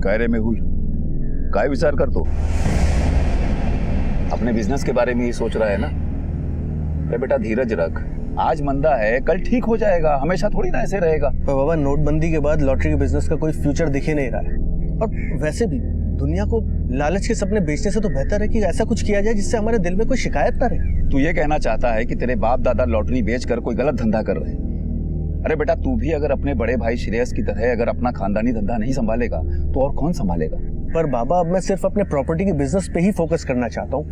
काय रे मेहुल, काय विचार करतो? अपने बिजनेस के बारे में ही सोच रहा है ना? अरे बेटा धीरज रख, आज मंदा है कल ठीक हो जाएगा, हमेशा थोड़ी ना ऐसे रहेगा। पर बाबा नोटबंदी के बाद लॉटरी के बिजनेस का कोई फ्यूचर दिख ही नहीं रहा है। और वैसे भी दुनिया को लालच के सपने बेचने से तो बेहतर है कि ऐसा कुछ किया जाए जिससे हमारे दिल में कोई शिकायत ना रहे। तू ये कहना चाहता है कि तेरे बाप दादा लॉटरी बेचकर कोई गलत धंधा कर रहे हैं? अरे बेटा तू भी अगर अपने बड़े भाई श्रेयस की तरह अगर अपना खानदानी धंधा नहीं संभालेगा तो और कौन संभालेगा? पर बाबा अब मैं सिर्फ अपने प्रॉपर्टी के बिजनेस पे ही फोकस करना चाहता हूँ।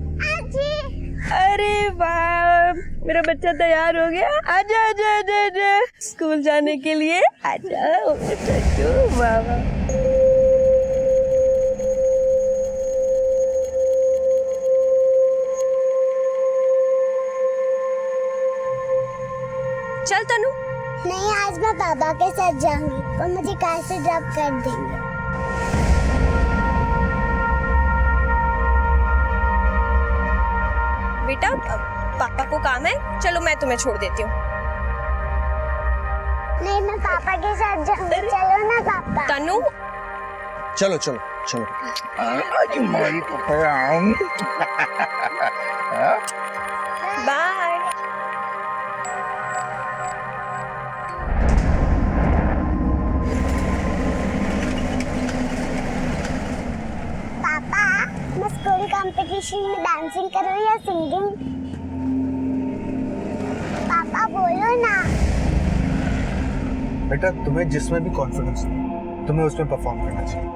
अरे वाह, मेरा बच्चा तैयार हो गया। आजा आजा आजा आजा स्कूल जाने के लिए आजा। वाह वाह। चल तनु। नहीं, आज मैं पापा के साथ जाऊंगी, वो मुझे कार से ड्रॉप कर देंगे। बेटा पापा को काम है, चलो मैं तुम्हें छोड़ देती हूँ। नहीं, मैं पापा के साथ जाऊंगी, चलो ना पापा। तनु चलो चलो चलो। बाय। पापा, मैं स्कूल कंपटीशन में डांसिंग करूँ या सिंगिंग? पापा बोलो ना। बेटा तुम्हें जिसमें भी कॉन्फिडेंस है तुम्हें उसमें परफॉर्म करना चाहिए।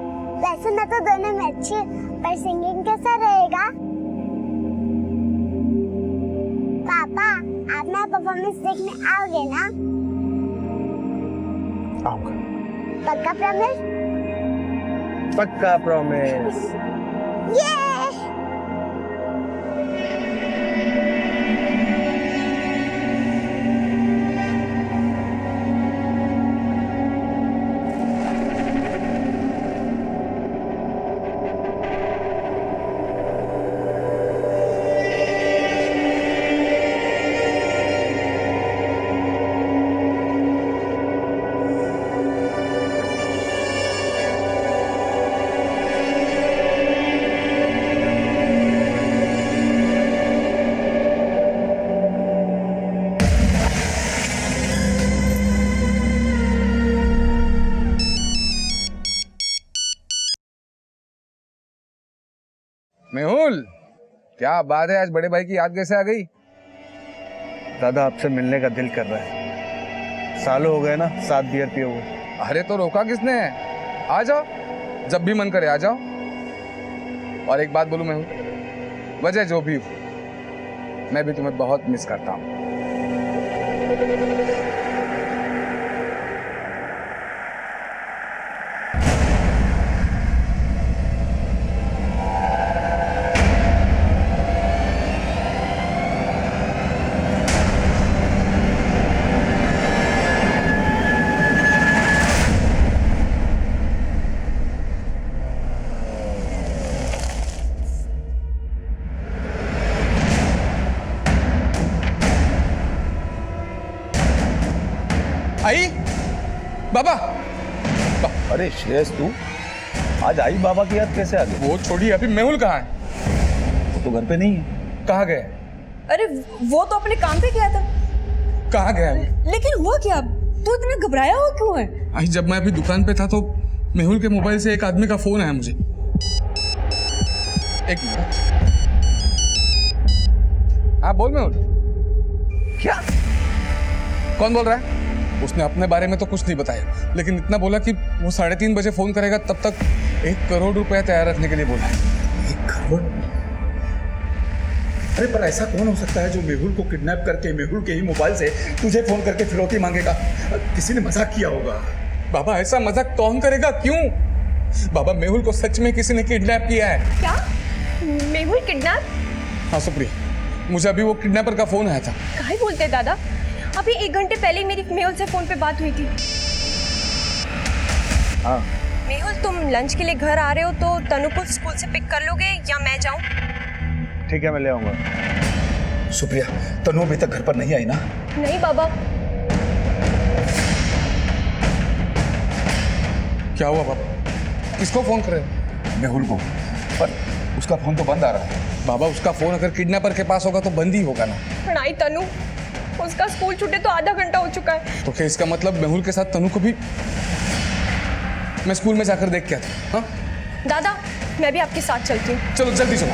वैसे मैं तो दोनों में अच्छी हूँ, पर सिंगिंग कैसा रहेगा? पापा, आप मेरा परफॉर्मेंस देखने आओगे ना? आऊंगा। पक्का प्रॉमिस? पक्का प्रॉमिस। ये मेहुल, क्या बात है, आज बड़े भाई की याद कैसे आ गई? दादा आपसे मिलने का दिल कर रहा है। सालों हो गए ना 7 बियर पिए हुए। अरे तो रोका किसने? आ जाओ, जब भी मन करे आ जाओ। और एक बात बोलूं मेहुल, वजह जो भी हो, मैं भी तुम्हें बहुत मिस करता हूँ। आई बाबा। अरे श्रेयस तू आज आई बाबा की याद कैसे आ गई? वो छोड़िए, अभी मेहुल कहाँ है? वो तो घर पे नहीं है। कहाँ गए? अरे वो तो अपने काम पे गया था। कहाँ गया है? लेकिन हुआ क्या? तू इतना घबराया हुआ क्यों है? आई जब मैं अभी दुकान पे था तो मेहुल के मोबाइल से एक आदमी का फोन आया मुझे। एक मिनट। हाँ बोल मेहुल। क्या? कौन बोल रहा है? उसने अपने बारे में तो कुछ नहीं बताया, लेकिन इतना बोला कि वो 3:30 बजे फोन करेगा, तब तक 1 करोड़ रुपया तैयार रखने के लिए बोला है। 1 करोड़? अरे पर ऐसा कौन हो सकता है जो मेहुल को किडनैप करके मेहुल के ही मोबाइल से तुझे फोन करके फिरौती मांगेगा? किसी ने मजाक किया होगा। बाबा ऐसा मजाक कौन करेगा? क्यों? बाबा मेहुल को सच में किसी ने किडनैप किया है। क्या? मेहुल किडनैप? हाँ सुप्रिया, मुझे अभी वो किडनैपर का फोन आया था। काहे बोलते दादा? अभी 1 घंटे पहले ही मेरी मेहुल से फोन पे बात हुई थी। हाँ मेहुल, तुम लंच के लिए घर आ रहे हो तो तनु को स्कूल से पिक कर लोगे या मैं जाऊं? ठीक है मैं ले आऊंगा। सुप्रिया, तनु अभी तक घर पर नहीं आई ना? नहीं बाबा। क्या हुआ बाबा? किसको फोन कर रहे हो? मेहुल को, पर उसका फोन तो बंद आ रहा है। बाबा उसका फोन अगर किडनैपर के पास होगा तो बंद ही होगा ना। पढ़ाई तनु, उसका स्कूल छूटे तो आधा घंटा हो चुका है। तो क्या इसका मतलब मेहुल के साथ तनु को भी मैं स्कूल में जाकर देख के आता। हाँ दादा मैं भी आपके साथ चलती हूँ। चलो जल्दी चलो।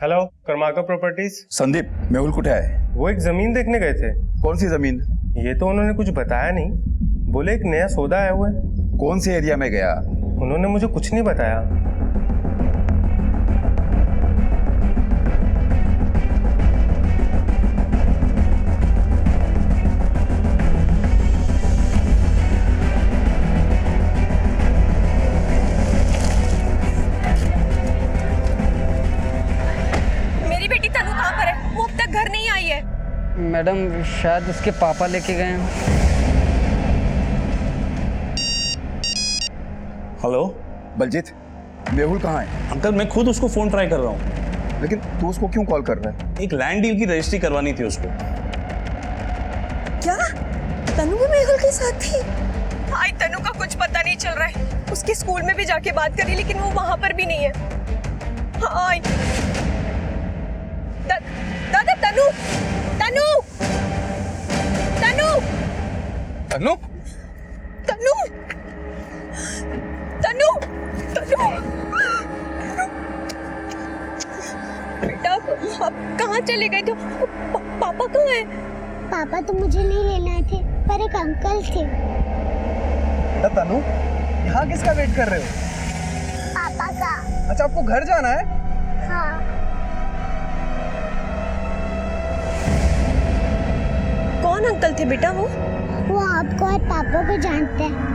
Hello, Karmakar properties. संदीप, मेहुल कुठे है? वो एक जमीन देखने गए थे। कौन सी जमीन? ये तो उन्होंने कुछ बताया नहीं। बोले एक नया सौदा आया हुआ है। कौन से एरिया में गया? उन्होंने मुझे कुछ नहीं बताया। मेरी बेटी तनु कहाँ पर है? वो अब तक घर नहीं आई है। मैडम शायद उसके पापा लेके गए हैं। हेलो बलजीत, मेहुल कहाँ है? अंकल, मैं खुद उसको फोन ट्राई कर रहा हूँ। लेकिन तू उसको क्यों कॉल कर रहा है? एक लैंड डील की रजिस्ट्री करवानी थी उसको। क्या तनु भी मेहुल के साथ थी? आई तनु का कुछ पता नहीं चल रहा है। उसके स्कूल में भी जाके बात करी लेकिन वो वहां पर भी नहीं है। हाँ आई दादा तनु तनु तनु तनु तनु तनु तनु बेटा आप कहाँ चले गए थे? पापा कहाँ है? पापा तो मुझे नहीं लेने आए थे, पर एक अंकल थे। तनु, यहाँ किसका वेट कर रहे हो? पापा का। अच्छा, आपको घर जाना है? हाँ। कौन अंकल थे बेटा वो? वो आपको और पापा को जानते हैं।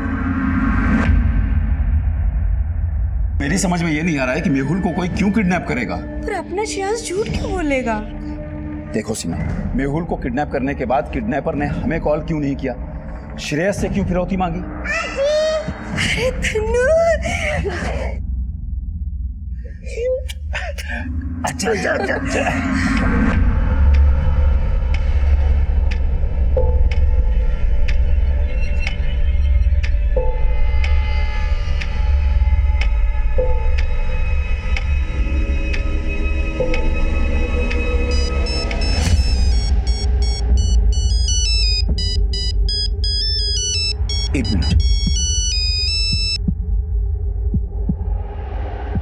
मेरी समझ में ये नहीं आ रहा है कि मेहुल को कोई क्यों किडनैप करेगा। पर अपना श्रेयस झूठ क्यों बोलेगा? देखो सीमा, मेहुल को किडनैप करने के बाद किडनैपर ने हमें कॉल क्यों नहीं किया? श्रेयस से क्यों फिरौती मांगी? अरे तनु अच्छा अच्छा अच्छा अच्छा। एक मिनट।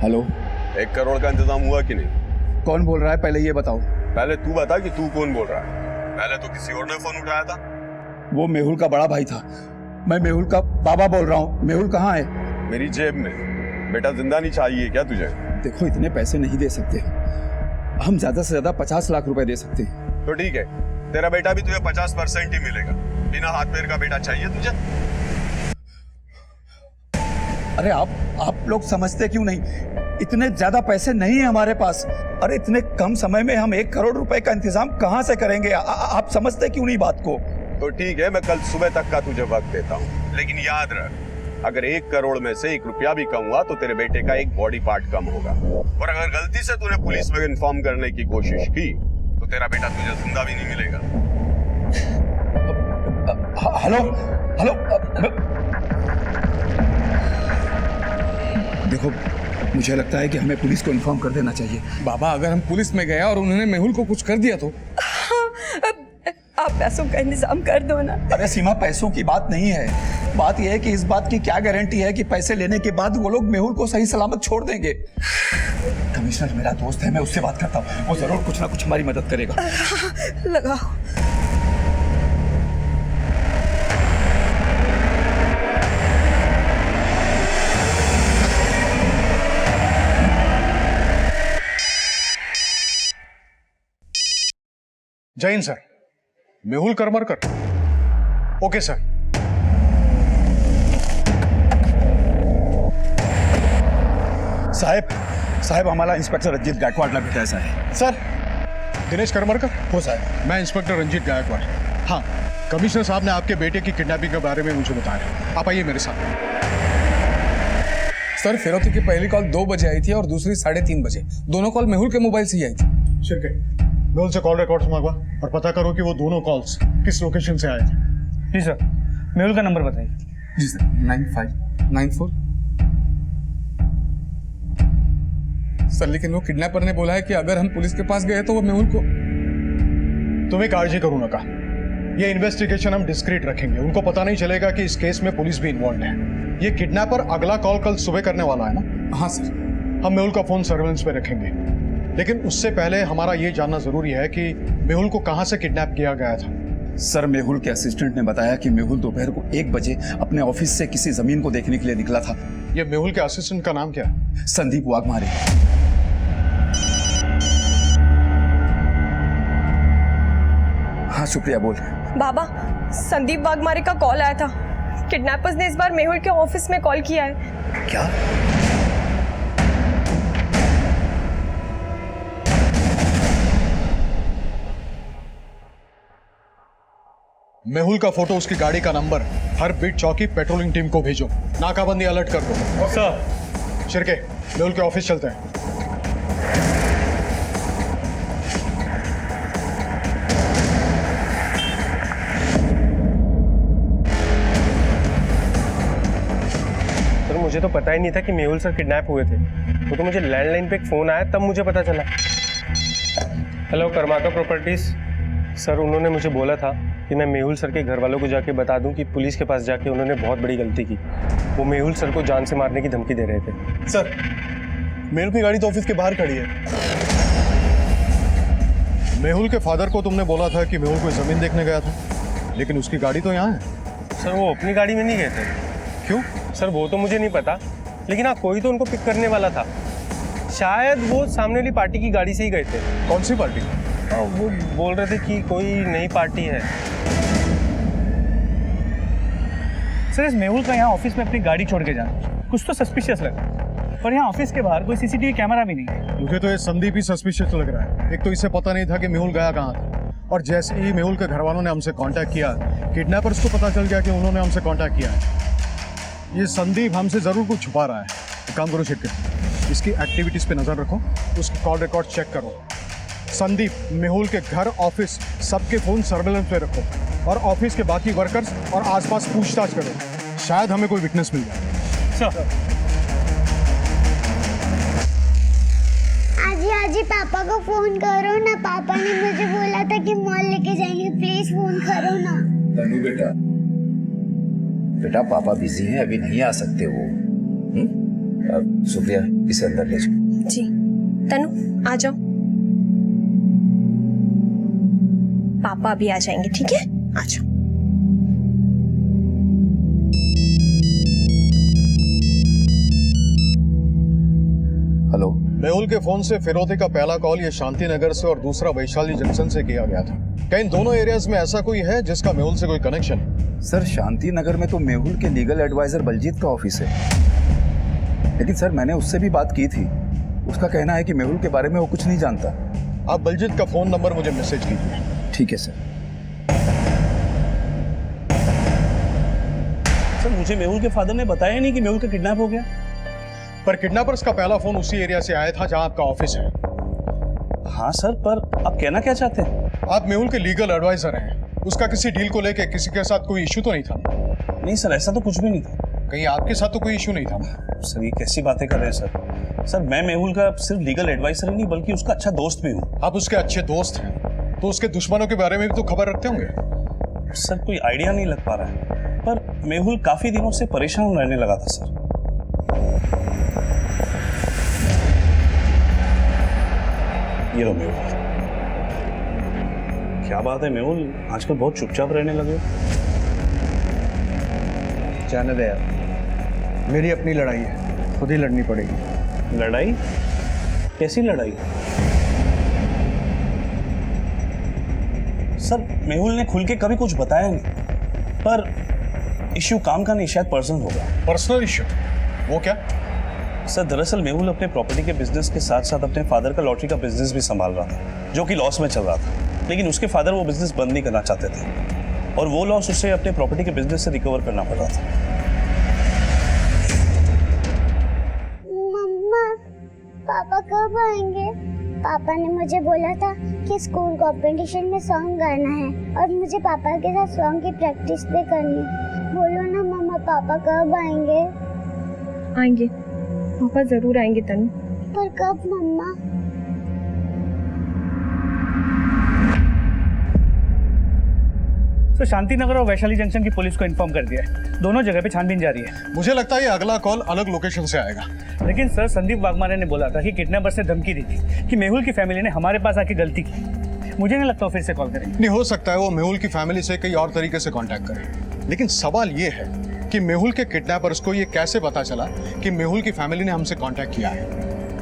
हेलो, 1 करोड़ का इंतजाम हुआ कि नहीं? कौन बोल रहा है पहले ये बताओ। पहले तू बता कि तू कौन बोल रहा है। पहले तो किसी और ने फोन उठाया था। वो मेहुल का बड़ा भाई था। मैं मेहुल का बाबा बोल रहा हूँ। मेहुल कहाँ है? मेरी जेब में। बेटा जिंदा नहीं चाहिए क्या तुझे? देखो, इतने पैसे नहीं दे सकते। हम ज्यादा से ज्यादा 50 लाख रुपए दे सकते हैं। तो ठीक है, तेरा बेटा भी तुझे 50% ही मिलेगा। बिना हाथ पैर का बेटा चाहिए तुझे? अरे आप लोग समझते क्यों नहीं? इतने ज्यादा पैसे नहीं है हमारे पास। अरे इतने कम समय में हम 1 करोड़ रुपए का इंतजाम कहाँ से करेंगे? आप समझते क्यों नहीं बात को? तो ठीक है, मैं कल सुबह तक का तुझे वक्त देता हूँ, लेकिन याद रख, अगर 1 करोड़ में से 1 रुपया भी कम हुआ तो तेरे बेटे का एक बॉडी पार्ट कम होगा। और अगर गलती से तूने पुलिस में इन्फॉर्म करने की कोशिश की तो तेरा बेटा तुझे जिंदा भी नहीं मिलेगा। हेलो हेलो, देखो, मुझे लगता है कि हमें पुलिस को इन्फॉर्म कर देना चाहिए। बाबा अगर हम पुलिस में गए और उन्होंने मेहुल को कुछ कर दिया तो? आप पैसों का इंतजाम कर दो ना। अरे सीमा, पैसों की बात नहीं है। बात यह है कि इस बात की क्या गारंटी है कि पैसे लेने के बाद वो लोग मेहुल को सही सलामत छोड़ देंगे। कमिश्नर मेरा दोस्त है, मैं उससे बात करता हूँ। वो जरूर कुछ ना कुछ हमारी मदद करेगा। लगाओ। जय Hind sir, Mehul Karmarkar. Okay sir. साहब हमारा इंस्पेक्टर रंजीत गायकवाड़ का बेटा ऐसा है। सर, दिनेश करमरकर हो साहब। मैं इंस्पेक्टर रंजीत गायकवाड़। हाँ, कमिश्नर साहब ने आपके बेटे की किडनैपिंग के बारे में मुझे बताया। आप आइए मेरे साथ। सर, फिरौती की पहली कॉल 2 बजे आई थी और दूसरी 3:30 बजे। दोनों कॉल मेहुल के मोबाइल से ही आई थी। शिरके, मेहुल से कॉल रिकॉर्ड्स मंगवा और पता करो कि वो दोनों कॉल्स किस लोकेशन से आए थे। जी सर। मेहुल का नंबर बताइए। जी सर, 9594। सर लेकिन वो किडनैपर ने बोला है कि अगर हम पुलिस के पास गए तो वो मेहुल को। तुम्हें काळजी करू नका, ये इन्वेस्टिगेशन हम डिस्क्रीट रखेंगे। उनको पता नहीं चलेगा कि इस केस में पुलिस भी इन्वॉल्व है। ये किडनैपर अगला कॉल कल सुबह करने वाला है ना? हाँ सर। हम मेहुल का फोन सर्वेलेंस पे रखेंगे, लेकिन उससे पहले हमारा ये जानना जरूरी है कि मेहुल को कहां से किडनैप किया गया था। सर मेहुल के असिस्टेंट ने बताया कि मेहुल दोपहर को 1 बजे अपने ऑफिस से किसी जमीन को देखने के लिए निकला था। ये मेहुल के असिस्टेंट का नाम क्या है? संदीप वाघमारे। हाँ शुक्रिया, बोल। बाबा, संदीप वाघमारे का कॉल आया था। किडनैपर्स ने इस बार मेहुल के ऑफिस में कॉल किया है। क्या? मेहुल का फोटो, उसकी गाड़ी का नंबर हर बीट चौकी पेट्रोलिंग टीम को भेजो। नाकाबंदी अलर्ट कर दो। सर। शिरके, मेहुल के ऑफिस चलते हैं। सर मुझे तो पता ही नहीं था कि मेहुल सर किडनैप हुए थे। वो तो मुझे लैंडलाइन पे एक फ़ोन आया तब मुझे पता चला। हेलो कर्माका प्रॉपर्टीज सर, उन्होंने मुझे बोला था कि मैं मेहुल सर के घर वालों को जाके बता दूं कि पुलिस के पास जाके उन्होंने बहुत बड़ी गलती की। वो मेहुल सर को जान से मारने की धमकी दे रहे थे। सर, मेहुल की गाड़ी तो ऑफिस के बाहर खड़ी है। मेहुल के फादर को तुमने बोला था कि मेहुल कोई जमीन देखने गया था, लेकिन उसकी गाड़ी तो यहाँ है। सर वो अपनी गाड़ी में नहीं गए थे। क्यों? सर वो तो मुझे नहीं पता, लेकिन हाँ कोई तो उनको पिक करने वाला था। शायद वो सामने वाली पार्टी की गाड़ी से ही गए थे। कौन सी पार्टी? वो बोल रहे थे कि कोई नई पार्टी है। सर इस मेहुल का यहाँ ऑफिस में अपनी गाड़ी छोड़ के जाना कुछ तो सस्पिशियस लगा, पर यहाँ ऑफिस के बाहर कोई सीसीटीवी कैमरा भी नहीं। मुझे तो ये संदीप ही सस्पिशियस लग रहा है। एक तो इसे पता नहीं था कि मेहुल गया कहाँ था, और जैसे ही मेहुल के घर वालों ने हमसे कांटेक्ट किया, किडनैपर्स को पता चल गया कि उन्होंने हमसे कांटेक्ट किया है। ये संदीप हमसे जरूर कुछ छुपा रहा है। एक काम करो शिरके, इसकी एक्टिविटीज पे नजर रखो, उसकी कॉल रिकॉर्ड चेक करो। संदीप, मेहुल के घर, ऑफिस, सबके फोन सर्वेलेंस पे रखो, और ऑफिस के बाकी वर्कर्स और आसपास पूछताछ करो। शायद हमें कोई विटनेस मिल जाए। सर आजी पापा को फोन करो ना। पापा ने मुझे बोला था कि मॉल लेके जाएंगे, प्लीज फोन करो ना। तनु बेटा पापा बिजी हैं, अभी नहीं आ सकते वो। शुक्रिया, इसे अंदर ले जाओ। जी तनु आ जाओ, पापा भी आ जाएंगे, ठीक है? आ जाओ। हेलो। मेहुल के फोन से फिरौती का पहला कॉल ये शांति नगर से और दूसरा वैशाली जंक्शन से किया गया था। क्या इन दोनों एरियाज में ऐसा कोई है जिसका मेहुल से कोई कनेक्शन है? सर शांति नगर में तो मेहुल के लीगल एडवाइजर बलजीत का ऑफिस है, लेकिन सर मैंने उससे भी बात की थी। उसका कहना है कि मेहुल के बारे में वो कुछ नहीं जानता। आप बलजीत का फोन नंबर मुझे मैसेज कीजिए। ठीक है सर। सर मुझे मेहुल के फादर ने बताया नहीं कि मेहुल का किडनैप हो गया। पर किडनैपर्स का पहला फोन उसी एरिया से आया था जहां आपका ऑफिस है। हाँ सर, पर आप कहना क्या चाहते हैं? आप मेहुल के लीगल एडवाइजर हैं। उसका किसी डील को लेके किसी के साथ कोई इशू तो नहीं था? नहीं सर, ऐसा तो कुछ भी नहीं था। कहीं आपके साथ तो कोई इशू नहीं था? सर ये कैसी बातें कर रहे हैं सर? सर मैं मेहुल का सिर्फ लीगल एडवाइजर ही नहीं बल्कि उसका अच्छा दोस्त भी हूँ। आप उसके अच्छे दोस्त हैं तो उसके दुश्मनों के बारे में भी तो खबर रखते होंगे। सर कोई आइडिया नहीं लग पा रहा है, पर मेहुल काफी दिनों से परेशान रहने लगा था सर। ये लो मेहुल। क्या बात है मेहुल, आजकल बहुत चुपचाप रहने लगे। जाने दे यार, मेरी अपनी लड़ाई है, खुद ही लड़नी पड़ेगी। लड़ाई? कैसी लड़ाई? सर मेहुल ने खुल के कभी कुछ बताया नहीं, पर इश्यू काम का नहीं, शायद पर्सनल होगा। Personal issue? वो क्या? सर दरअसल मेहुल अपने प्रॉपर्टी के बिजनेस के साथ साथ अपने फादर का लॉटरी का बिजनेस भी संभाल रहा था, जो कि लॉस में चल रहा था। लेकिन उसके फादर वो बिजनेस बंद नहीं करना चाहते थे, और वो लॉस उसे अपने प्रॉपर्टी के बिजनेस से रिकवर करना पड़ रहा था। मम्मा, पापा कब आएंगे? पापा ने मुझे बोला था कि स्कूल कंपटीशन में सॉन्ग गाना है और मुझे पापा के साथ सॉन्ग की प्रैक्टिस भी करनी है। बोलो ना मम्मा, पापा कब आएंगे? आएंगे, पापा जरूर आएंगे तनु। पर कब मम्मा? तो शांति नगर और वैशाली जंक्शन की पुलिस को इन्फॉर्म कर दिया है। दोनों जगह पे छानबीन जारी है। मुझे लगता है ये अगला कॉल अलग लोकेशन से आएगा। लेकिन सर, संदीप वाघमारे ने बोला था कि किडनैपर से धमकी दी थी कि मेहुल की फैमिली ने हमारे पास आके गलती की। मुझे नहीं लगता वो फिर से कॉल करेंगे। नहीं, हो सकता है वो मेहुल की फैमिली से कई और तरीके से कांटेक्ट करे, लेकिन सवाल ये है कि मेहुल के किडनैपर्स को ये कैसे पता चला कि मेहुल की फैमिली ने हमसे कांटेक्ट किया है?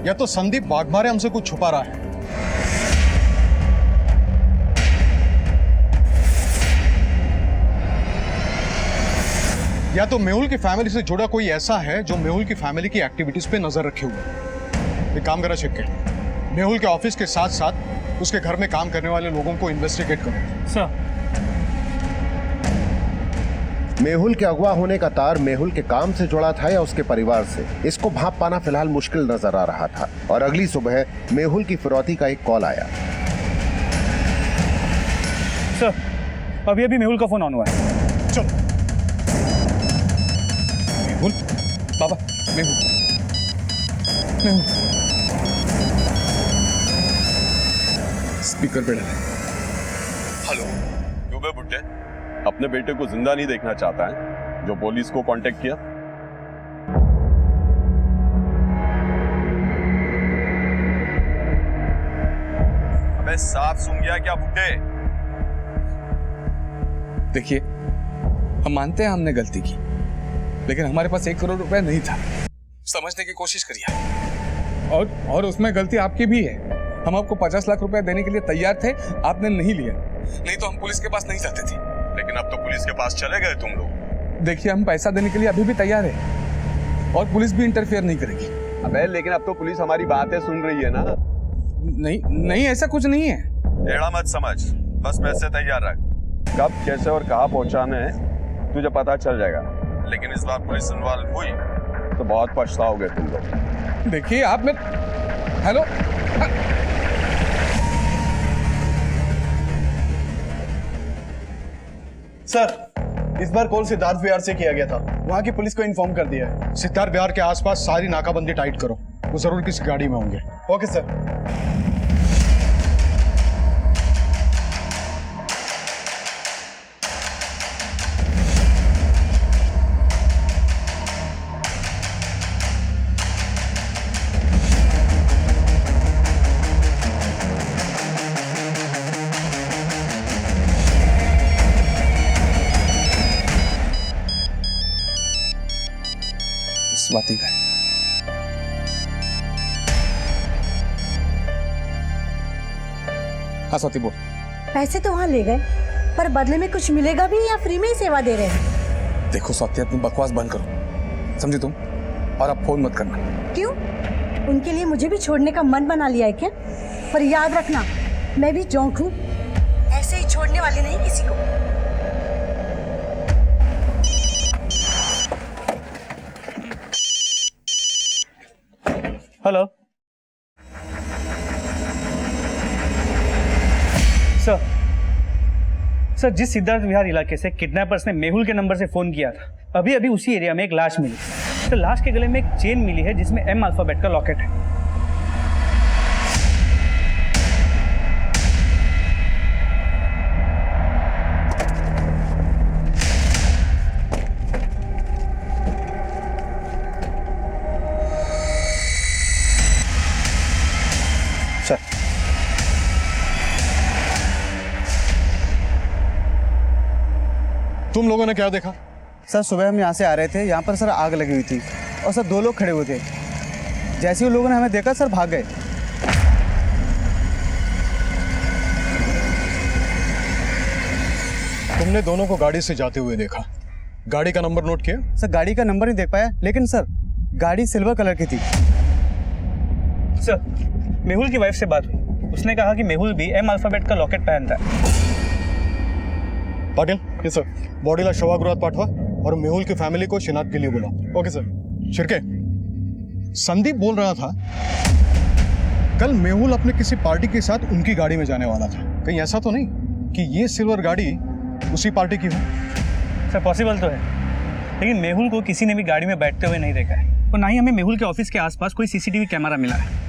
या तो संदीप वाघमारे हमसे कुछ छुपा रहा है, या तो मेहुल की फैमिली से जुड़ा कोई ऐसा है जो मेहुल की फैमिली की एक्टिविटीज पे नजर रखे हुए है। एक काम करा छिक्के, मेहुल के ऑफिस के साथ साथ उसके घर में काम करने वाले लोगों को इन्वेस्टिगेट करो। सर, मेहुल के अगवा होने का तार मेहुल के काम से जुड़ा था या उसके परिवार से, इसको भांप पाना फिलहाल मुश्किल नजर आ रहा था। और अगली सुबह मेहुल की फिरौती का एक कॉल आया। सर, अभी अभी मेहुल का फोन ऑन हुआ है। चलो मेहुल, बाबा, मेहुल, मेहुल, स्पीकर पे डाले। हेलो, क्यों बे बुड्ढे? अपने बेटे को जिंदा नहीं देखना चाहता है जो पुलिस को कांटेक्ट किया? अबे साफ सुन गया क्या बुड्ढे? देखिए, हम मानते हैं हमने गलती की, लेकिन हमारे पास 1 करोड़ रुपए नहीं था। समझने की कोशिश करिए। और उसमें गलती आपकी भी है। हम आपको 50 लाख रुपए देने के लिए तैयार थे, आपने नहीं लिया। नहीं तो हम पुलिस के पास नहीं जाते थे। लेकिन अब तो पुलिस के पास चले गए तुम लोग। देखिए, हम पैसा देने के लिए अभी भी तैयार है और पुलिस भी इंटरफेयर नहीं करेगी। अबे लेकिन अब तो पुलिस हमारी बातें सुन रही है ना। नहीं, ऐसा कुछ नहीं है। टेढ़ा मत समझ, बस पैसे तैयार रख। कब, कैसे और कहाँ पहुंचाने हैं तुझे पता चल जाएगा। लेकिन इस बार पुलिस इन्वॉल्व हुई तो बहुत पछताओगे तुम लोग। देखिए, आप में हेलो, सर, इस बार कॉल सिद्धार्थ विहार से किया गया था। वहाँ की पुलिस को इन्फॉर्म कर दिया है। सिद्धार्थ विहार के आसपास सारी नाकाबंदी टाइट करो, वो जरूर किसी गाड़ी में होंगे। Okay sir. स्वाति का है। हाँ स्वाति बोल। पैसे तो वहाँ ले गए, पर बदले में कुछ मिलेगा भी या फ्री में ही सेवा दे रहे हैं? देखो स्वाति, अपनी बकवास बंद करो, समझी तुम? और अब फोन मत करना। क्यों? उनके लिए मुझे भी छोड़ने का मन बना लिया है क्या? पर याद रखना, मैं भी जोंक हूँ, ऐसे ही छोड़ने वाली नहीं किसी को। हेलो सर, जिस सिद्धार्थ विहार इलाके से किडनैपर्स ने मेहुल के नंबर से फोन किया था, अभी अभी उसी एरिया में एक लाश मिली। तो लाश के गले में एक चेन मिली है जिसमें M अल्फाबेट का लॉकेट है। सर, तुम लोगों ने क्या देखा? सर, सुबह हम यहाँ से आ रहे थे, यहाँ पर सर आग लगी हुई थी और सर 2 लोग खड़े हुए थे। जैसे ही लोगों ने हमें देखा सर भाग गए। तुमने दोनों को गाड़ी से जाते हुए देखा, गाड़ी का नंबर नोट किया? सर, गाड़ी का नंबर नहीं देख पाया, लेकिन सर गाड़ी सिल्वर कलर की थी। सर, मेहुल की वाइफ से बात हुई, उसने कहा कि मेहुल भी M अल्फाबेट का लॉकेट पहनता है। पाटिल, ये सर, बॉडीला शवागृहात पाठवा और मेहुल की फैमिली को शिनाख्त के लिए बुलाओ। Okay sir. शिर्के, संदीप बोल रहा था कल मेहुल अपने किसी पार्टी के साथ उनकी गाड़ी में जाने वाला था। कहीं ऐसा तो नहीं कि ये सिल्वर गाड़ी उसी पार्टी की हो? सर पॉसिबल तो है, लेकिन मेहुल को किसी ने भी गाड़ी में बैठते हुए नहीं देखा है और ना ही हमें मेहुल के ऑफिस के आसपास कोई सीसीटीवी कैमरा मिला है।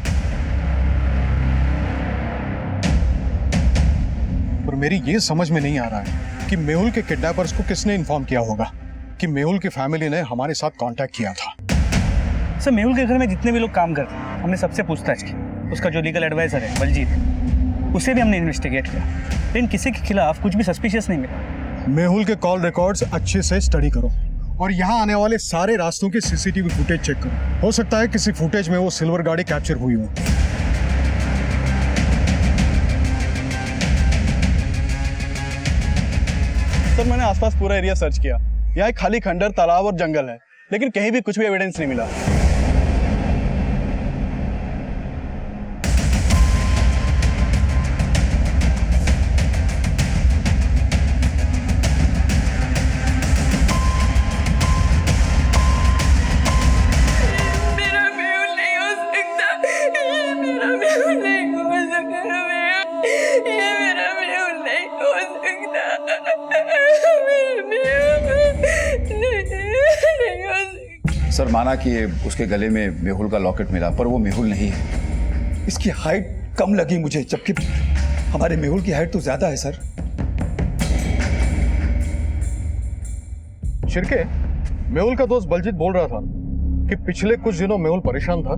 और मेरी ये समझ में नहीं आ रहा है कि मेहुल के किडनैपर्स को किसने इन्फॉर्म किया होगा कि मेहुल की फैमिली ने हमारे साथ कांटेक्ट किया था। सर मेहुल के घर में जितने भी लोग काम करते हैं हमने सबसे पूछताछ की। उसका जो लीगल एडवाइजर है बलजीत, उसे भी हमने इन्वेस्टिगेट किया, लेकिन किसी के खिलाफ कुछ भी सस्पिशियस नहीं मिला। मेहुल के कॉल रिकॉर्ड्स अच्छे से स्टडी करो और यहाँ आने वाले सारे रास्तों की सीसीटीवी फुटेज चेक करो। हो सकता है किसी फुटेज में वो सिल्वर गाड़ी कैप्चर हुई हो। सर मैंने आसपास पूरा एरिया सर्च किया। यहाँ एक खाली खंडर, तालाब और जंगल है, लेकिन कहीं भी कुछ भी एविडेंस नहीं मिला। सर माना कि उसके गले में मेहुल का लॉकेट मिला, पर वो मेहुल नहीं है। इसकी हाइट कम लगी मुझे, जबकि हमारे मेहुल की हाइट तो ज्यादा है सर। शिरके, मेहुल का दोस्त बलजीत बोल रहा था कि पिछले कुछ दिनों मेहुल परेशान था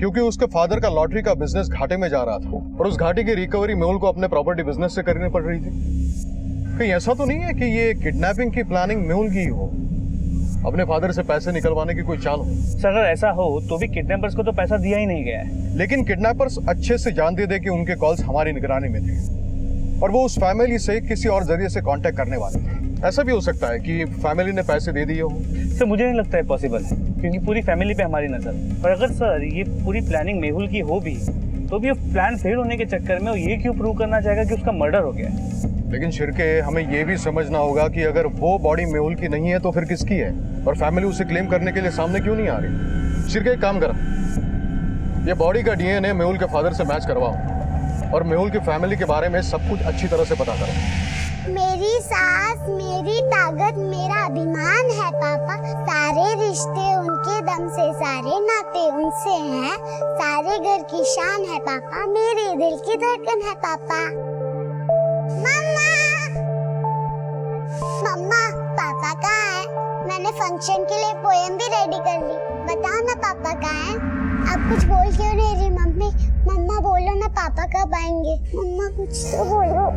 क्योंकि उसके फादर का लॉटरी का बिजनेस घाटे में जा रहा था और उस घाटे की रिकवरी मेहुल को अपने प्रॉपर्टी बिजनेस से करनी पड़ रही थी। कहीं ऐसा तो नहीं है कि ये किडनैपिंग की प्लानिंग मेहुल की हो, अपने फादर से पैसे निकलवाने की कोई चाल हो? सर अगर ऐसा हो तो भी किडनैपर्स को तो पैसा दिया ही नहीं गया है। लेकिन किडनैपर्स अच्छे से जानते थे कि उनके कॉल्स हमारी निगरानी में थे और वो उस फैमिली से किसी और जरिए से कांटेक्ट करने वाले थे। ऐसा भी हो सकता है कि फैमिली ने पैसे दे दिए हो। सर मुझे नहीं लगता है पॉसिबल है, क्योंकि पूरी फैमिली पे हमारी नजर। और अगर सर ये पूरी प्लानिंग मेहुल की हो भी तो भी प्लान फेल होने के चक्कर में वो ये क्यों प्रूव करना चाहेगा कि उसका मर्डर हो गया है? लेकिन शिरके, हमें ये भी समझना होगा कि अगर वो बॉडी मेहुल की नहीं है तो फिर किसकी है, और फैमिली उसे क्लेम करने के लिए सामने क्यों नहीं आ रही? शिरके एक काम करो, ये बॉडी का डीएनए मेहुल के फादर से मैच करवाओ और मेहुल की फैमिली के बारे में सब कुछ अच्छी तरह से पता करो। मेरी सास मेरी ताकत मेरा अभिमान है पापा। सारे रिश्ते उनके दम से, सारे नाते उनसे हैं, सारे घर की शान है पापा, मेरे दिल की धड़कन है पापा। मम्मा, मम्मा पापा कहाँ है? मैंने फंक्शन के लिए पोएम भी रेडी कर ली, बताओ ना पापा कहाँ है? आप कुछ बोल क्यों नहीं रही मम्मी? मम्मा बोलो ना पापा कब आएंगे? मम्मा कुछ तो बोलो।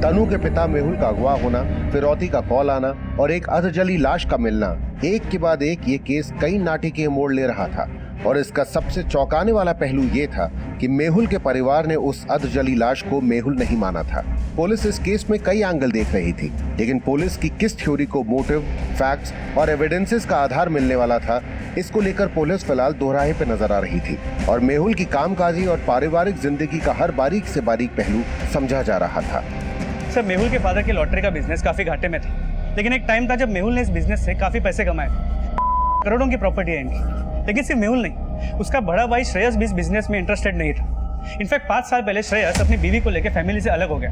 तनु के पिता मेहुल का अगवा होना, फिरौती का कॉल आना और एक अधजली लाश का मिलना, एक के बाद एक ये केस कई नाटकीय मोड़ ले रहा था। और इसका सबसे चौंकाने वाला पहलू ये था कि मेहुल के परिवार ने उस अधजली लाश को मेहुल नहीं माना था। पुलिस इस केस में कई एंगल देख रही थी, लेकिन पुलिस की किस थ्योरी को मोटिव, फैक्ट्स और एविडेंसेस का आधार मिलने वाला था, इसको लेकर पुलिस फिलहाल दोहराहे पे नजर आ रही थी और मेहुल की कामकाजी और पारिवारिक जिंदगी का हर बारीक से बारीक पहलू समझा जा रहा था। सर मेहुल के फादर की लॉटरी का बिजनेस काफी घाटे में था, लेकिन एक टाइम था जब मेहुल ने इस बिजनेस से काफी पैसे कमाए, करोड़ों की प्रॉपर्टी है इनकी। लेकिन सिर्फ मेहुल नहीं, उसका बड़ा भाई श्रेयस भी इस बिजनेस में इंटरेस्टेड नहीं था। इनफैक्ट 5 साल पहले श्रेयस अपनी बीवी को लेकर फैमिली से अलग हो गया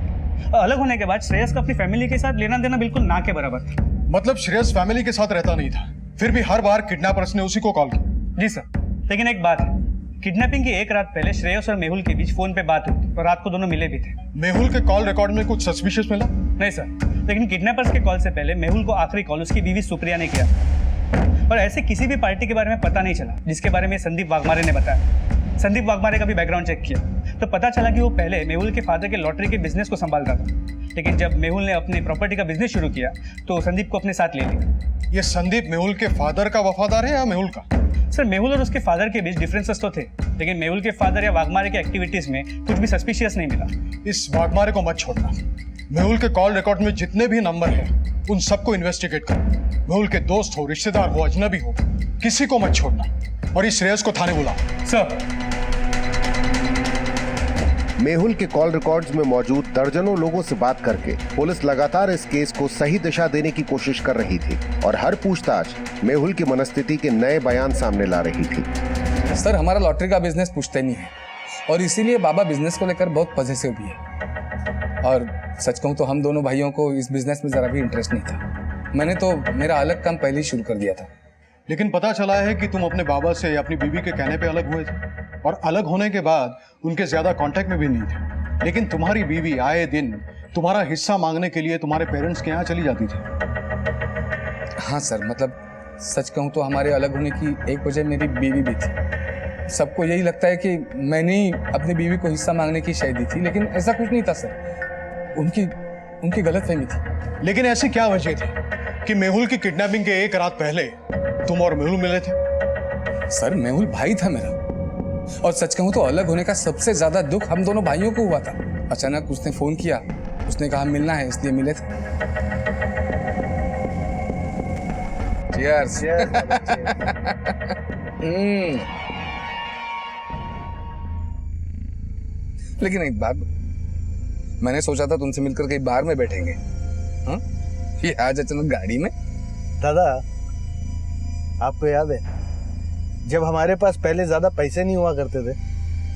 और अलग होने के बाद श्रेयस को अपनी फैमिली के साथ लेना देना बिल्कुल ना के बराबर था। मतलब श्रेयस फैमिली के साथ रहता नहीं था, फिर भी हर बार किडनैपर्स ने उसी को कॉल किया? जी सर, लेकिन एक बात है, किडनैपिंग की एक रात पहले श्रेयस और मेहुल के बीच फोन पे बात हुई और रात को दोनों मिले भी थे। मेहुल के कॉल रिकॉर्ड में कुछ सस्पिशियस मिला? नहीं सर, लेकिन किडनैपर्स के कॉल से पहले मेहुल को आखिरी कॉल उसकी बीवी सुप्रिया ने किया और ऐसे किसी भी पार्टी के बारे में पता नहीं चला जिसके बारे में संदीप वाघमारे ने बताया। संदीप वाघमारे का भी बैकग्राउंड चेक किया तो पता चला कि वो पहले मेहुल के फादर के लॉटरी के बिजनेस को संभालता था, लेकिन जब मेहुल ने अपनी प्रॉपर्टी का बिजनेस शुरू किया तो संदीप को अपने साथ ले लिया। ये संदीप मेहुल के फादर का वफादार है या मेहुल का? सर मेहुल और उसके फादर के बीच डिफरेंसेस तो थे, लेकिन मेहुल के फादर या वाघमारे के एक्टिविटीज में कुछ भी सस्पिशियस नहीं मिला। इस वाघमारे को मत छोड़ना। मेहुल के कॉल रिकॉर्ड में जितने भी नंबर हैं उन सबको इन्वेस्टिगेट करो। मेहुल के दोस्त हो, रिश्तेदार हो, अजनबी हो, किसी को मत छोड़ना और इस श्रेयस को थाने बुलाओ। सर। मेहुल के कॉल रिकॉर्ड्स में मौजूद दर्जनों लोगों से बात करके पुलिस लगातार इस केस को सही दिशा देने की कोशिश कर रही थी और हर पूछताछ मेहुल की मनस्थिति के नए बयान सामने ला रही थी। सर, हमारा लॉटरी का बिजनेस पुश्तैनी नहीं है और इसीलिए बाबा बिजनेस को लेकर बहुत पॉजिटिव भी है। और सच कहूँ तो हम दोनों भाइयों को इस बिजनेस में जरा भी इंटरेस्ट नहीं था। मैंने तो मेरा अलग काम पहले ही शुरू कर दिया था। लेकिन पता चला है कि तुम अपने बाबा से अपनी बीवी के कहने पे अलग हुए थे और अलग होने के बाद उनके ज्यादा कांटेक्ट में भी नहीं थे। लेकिन तुम्हारी बीवी आए दिन तुम्हारा हिस्सा मांगने के लिए तुम्हारे पेरेंट्स के यहाँ चली जाती थी। हाँ सर, मतलब सच कहूँ तो हमारे अलग होने की एक वजह मेरी बीवी भी थी। सबको यही लगता है कि मैंने ही अपनी बीवी को हिस्सा मांगने की शय दी थी, लेकिन ऐसा कुछ नहीं था सर। उनकी गलतफहमी थी। लेकिन ऐसी क्या वजह थी कि मेहुल की किडनैपिंग के एक रात पहले तुम और मेहुल मिले थे? सर, मेहुल भाई था मेरा और सच कहूँ तो अलग होने का सबसे ज्यादा दुख हम दोनों भाइयों को हुआ था। अचानक उसने फोन किया, उसने कहा मिलना है, इसलिए मिले थे। Cheers. लेकिन एक बात, मैंने सोचा था तुमसे मिलकर कहीं बाहर में बैठेंगे। हाँ? ये आज अचानक गाड़ी में। दादा, आपको याद है जब हमारे पास पहले ज्यादा पैसे नहीं हुआ करते थे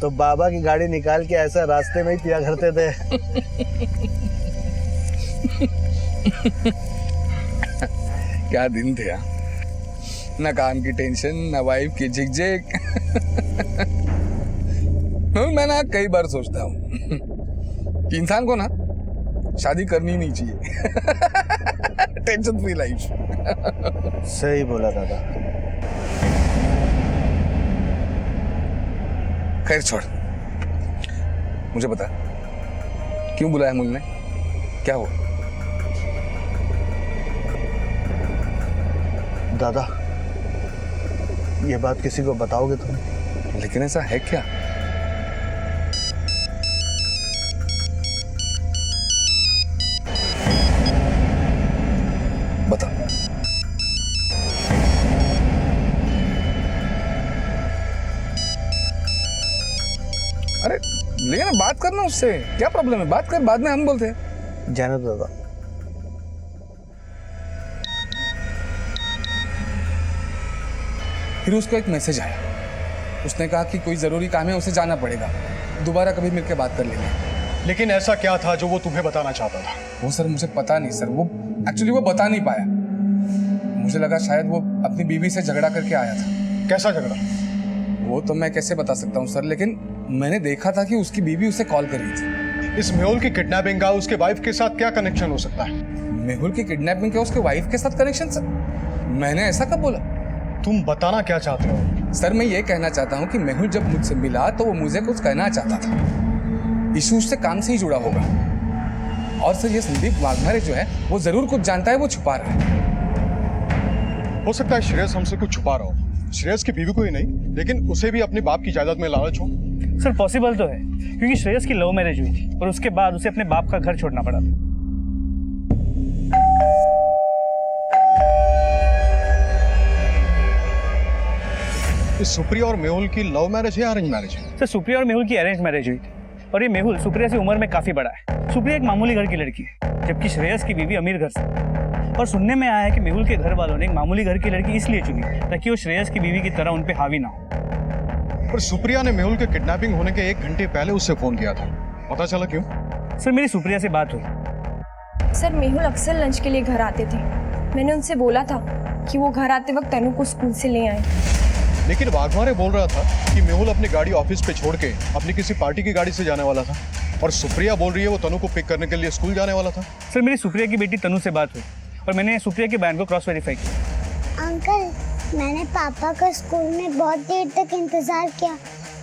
तो बाबा की गाड़ी निकाल के ऐसा रास्ते में ही पिया करते थे। क्या दिन थे यार, ना काम की टेंशन, ना वाइफ की झिकझिक। मैं ना कई बार सोचता हूँ कि इंसान को ना शादी करनी नहीं चाहिए। Tension free life. सही बोला दादा। खैर छोड़, मुझे बता क्यों बुलाया मुझने, क्या हुआ? दादा, ये बात किसी को बताओगे तुम? लेकिन ऐसा है क्या? बता। अरे लेकिन बात करना उससे, क्या प्रॉब्लम है? बात कर, बाद में हम बोलते हैं। जाने दो दादा। फिर उसको एक मैसेज आया, उसने कहा कि कोई जरूरी काम है, उसे जाना पड़ेगा, दोबारा कभी मिलकर बात कर लेंगे। लेकिन ऐसा क्या था जो वो तुम्हें बताना चाहता था? वो सर मुझे पता नहीं सर, वो एक्चुअली वो बता नहीं पाया। मुझे लगा शायद वो अपनी बीवी से झगड़ा करके आया था। कैसा झगड़ा? वो तो मैं कैसे बता सकता हूँ सर, लेकिन मैंने देखा था कि उसकी बीवी उसे कॉल कर रही थी। इस मेहुल की किडनैपिंग का उसके वाइफ के साथ क्या कनेक्शन हो सकता है? मेहुल की किडनैपिंग का उसके वाइफ के साथ कनेक्शन सर? मैंने ऐसा कब बोला? तुम बताना क्या चाहते हो? सर मैं ये कहना चाहता हूँ कि मेहुल जब मुझसे मिला तो वो मुझे कुछ कहना चाहता था। इशू उससे काम से ही जुड़ा होगा। और सर ये संदीप वाघमारे जो है वो जरूर कुछ जानता है, वो छुपा रहा है। हो सकता है श्रेयस हमसे कुछ छुपा रहा हो। श्रेयस की बीवी को ही नहीं, लेकिन उसे भी अपने बाप की जायदाद में लालच हो। सर पॉसिबल तो है, क्योंकि श्रेयस की लव मैरिज हुई थी और उसके बाद उसे अपने बाप का घर छोड़ना पड़ा था। सुप्रिया और मेहुल की लव मैरिज है या अरेंज मैरिज है? सर सुप्रिया और मेहुल की अरेंज मैरिज हुई थी और ये मेहुल सुप्रिया से उम्र में काफी बड़ा है। सुप्रिया एक मामूली घर की लड़की है, जबकि श्रेयस की बीवी अमीर घर से। और सुनने में आया है कि मेहुल के घर वालों ने एक मामूली घर की लड़की इसलिए चुनी ताकि वो श्रेयस की बीवी की तरह उन पे हावी ना हो। पर सुप्रिया ने मेहुल के किडनैपिंग होने के 1 घंटे पहले उससे फोन किया था, पता चला क्यों? सर मेरी सुप्रिया से बात हुई। सर मेहुल अक्सर लंच के लिए घर आते थे। मैंने उनसे बोला था कि वो घर आते वक्त तनु को स्कूल से ले आए। लेकिन वाघमारे बोल रहा था कि मेहुल अपनी गाड़ी ऑफिस पे छोड़ के अपनी किसी पार्टी की गाड़ी से जाने वाला था, और सुप्रिया बोल रही है वो तनु को पिक करने के लिए स्कूल जाने वाला था। सर मेरी सुप्रिया की बेटी तनु से बात हुई और मैंने सुप्रिया के बयान को क्रॉस वेरीफाई किया। अंकल, मैंने पापा का स्कूल में बहुत देर तक इंतजार किया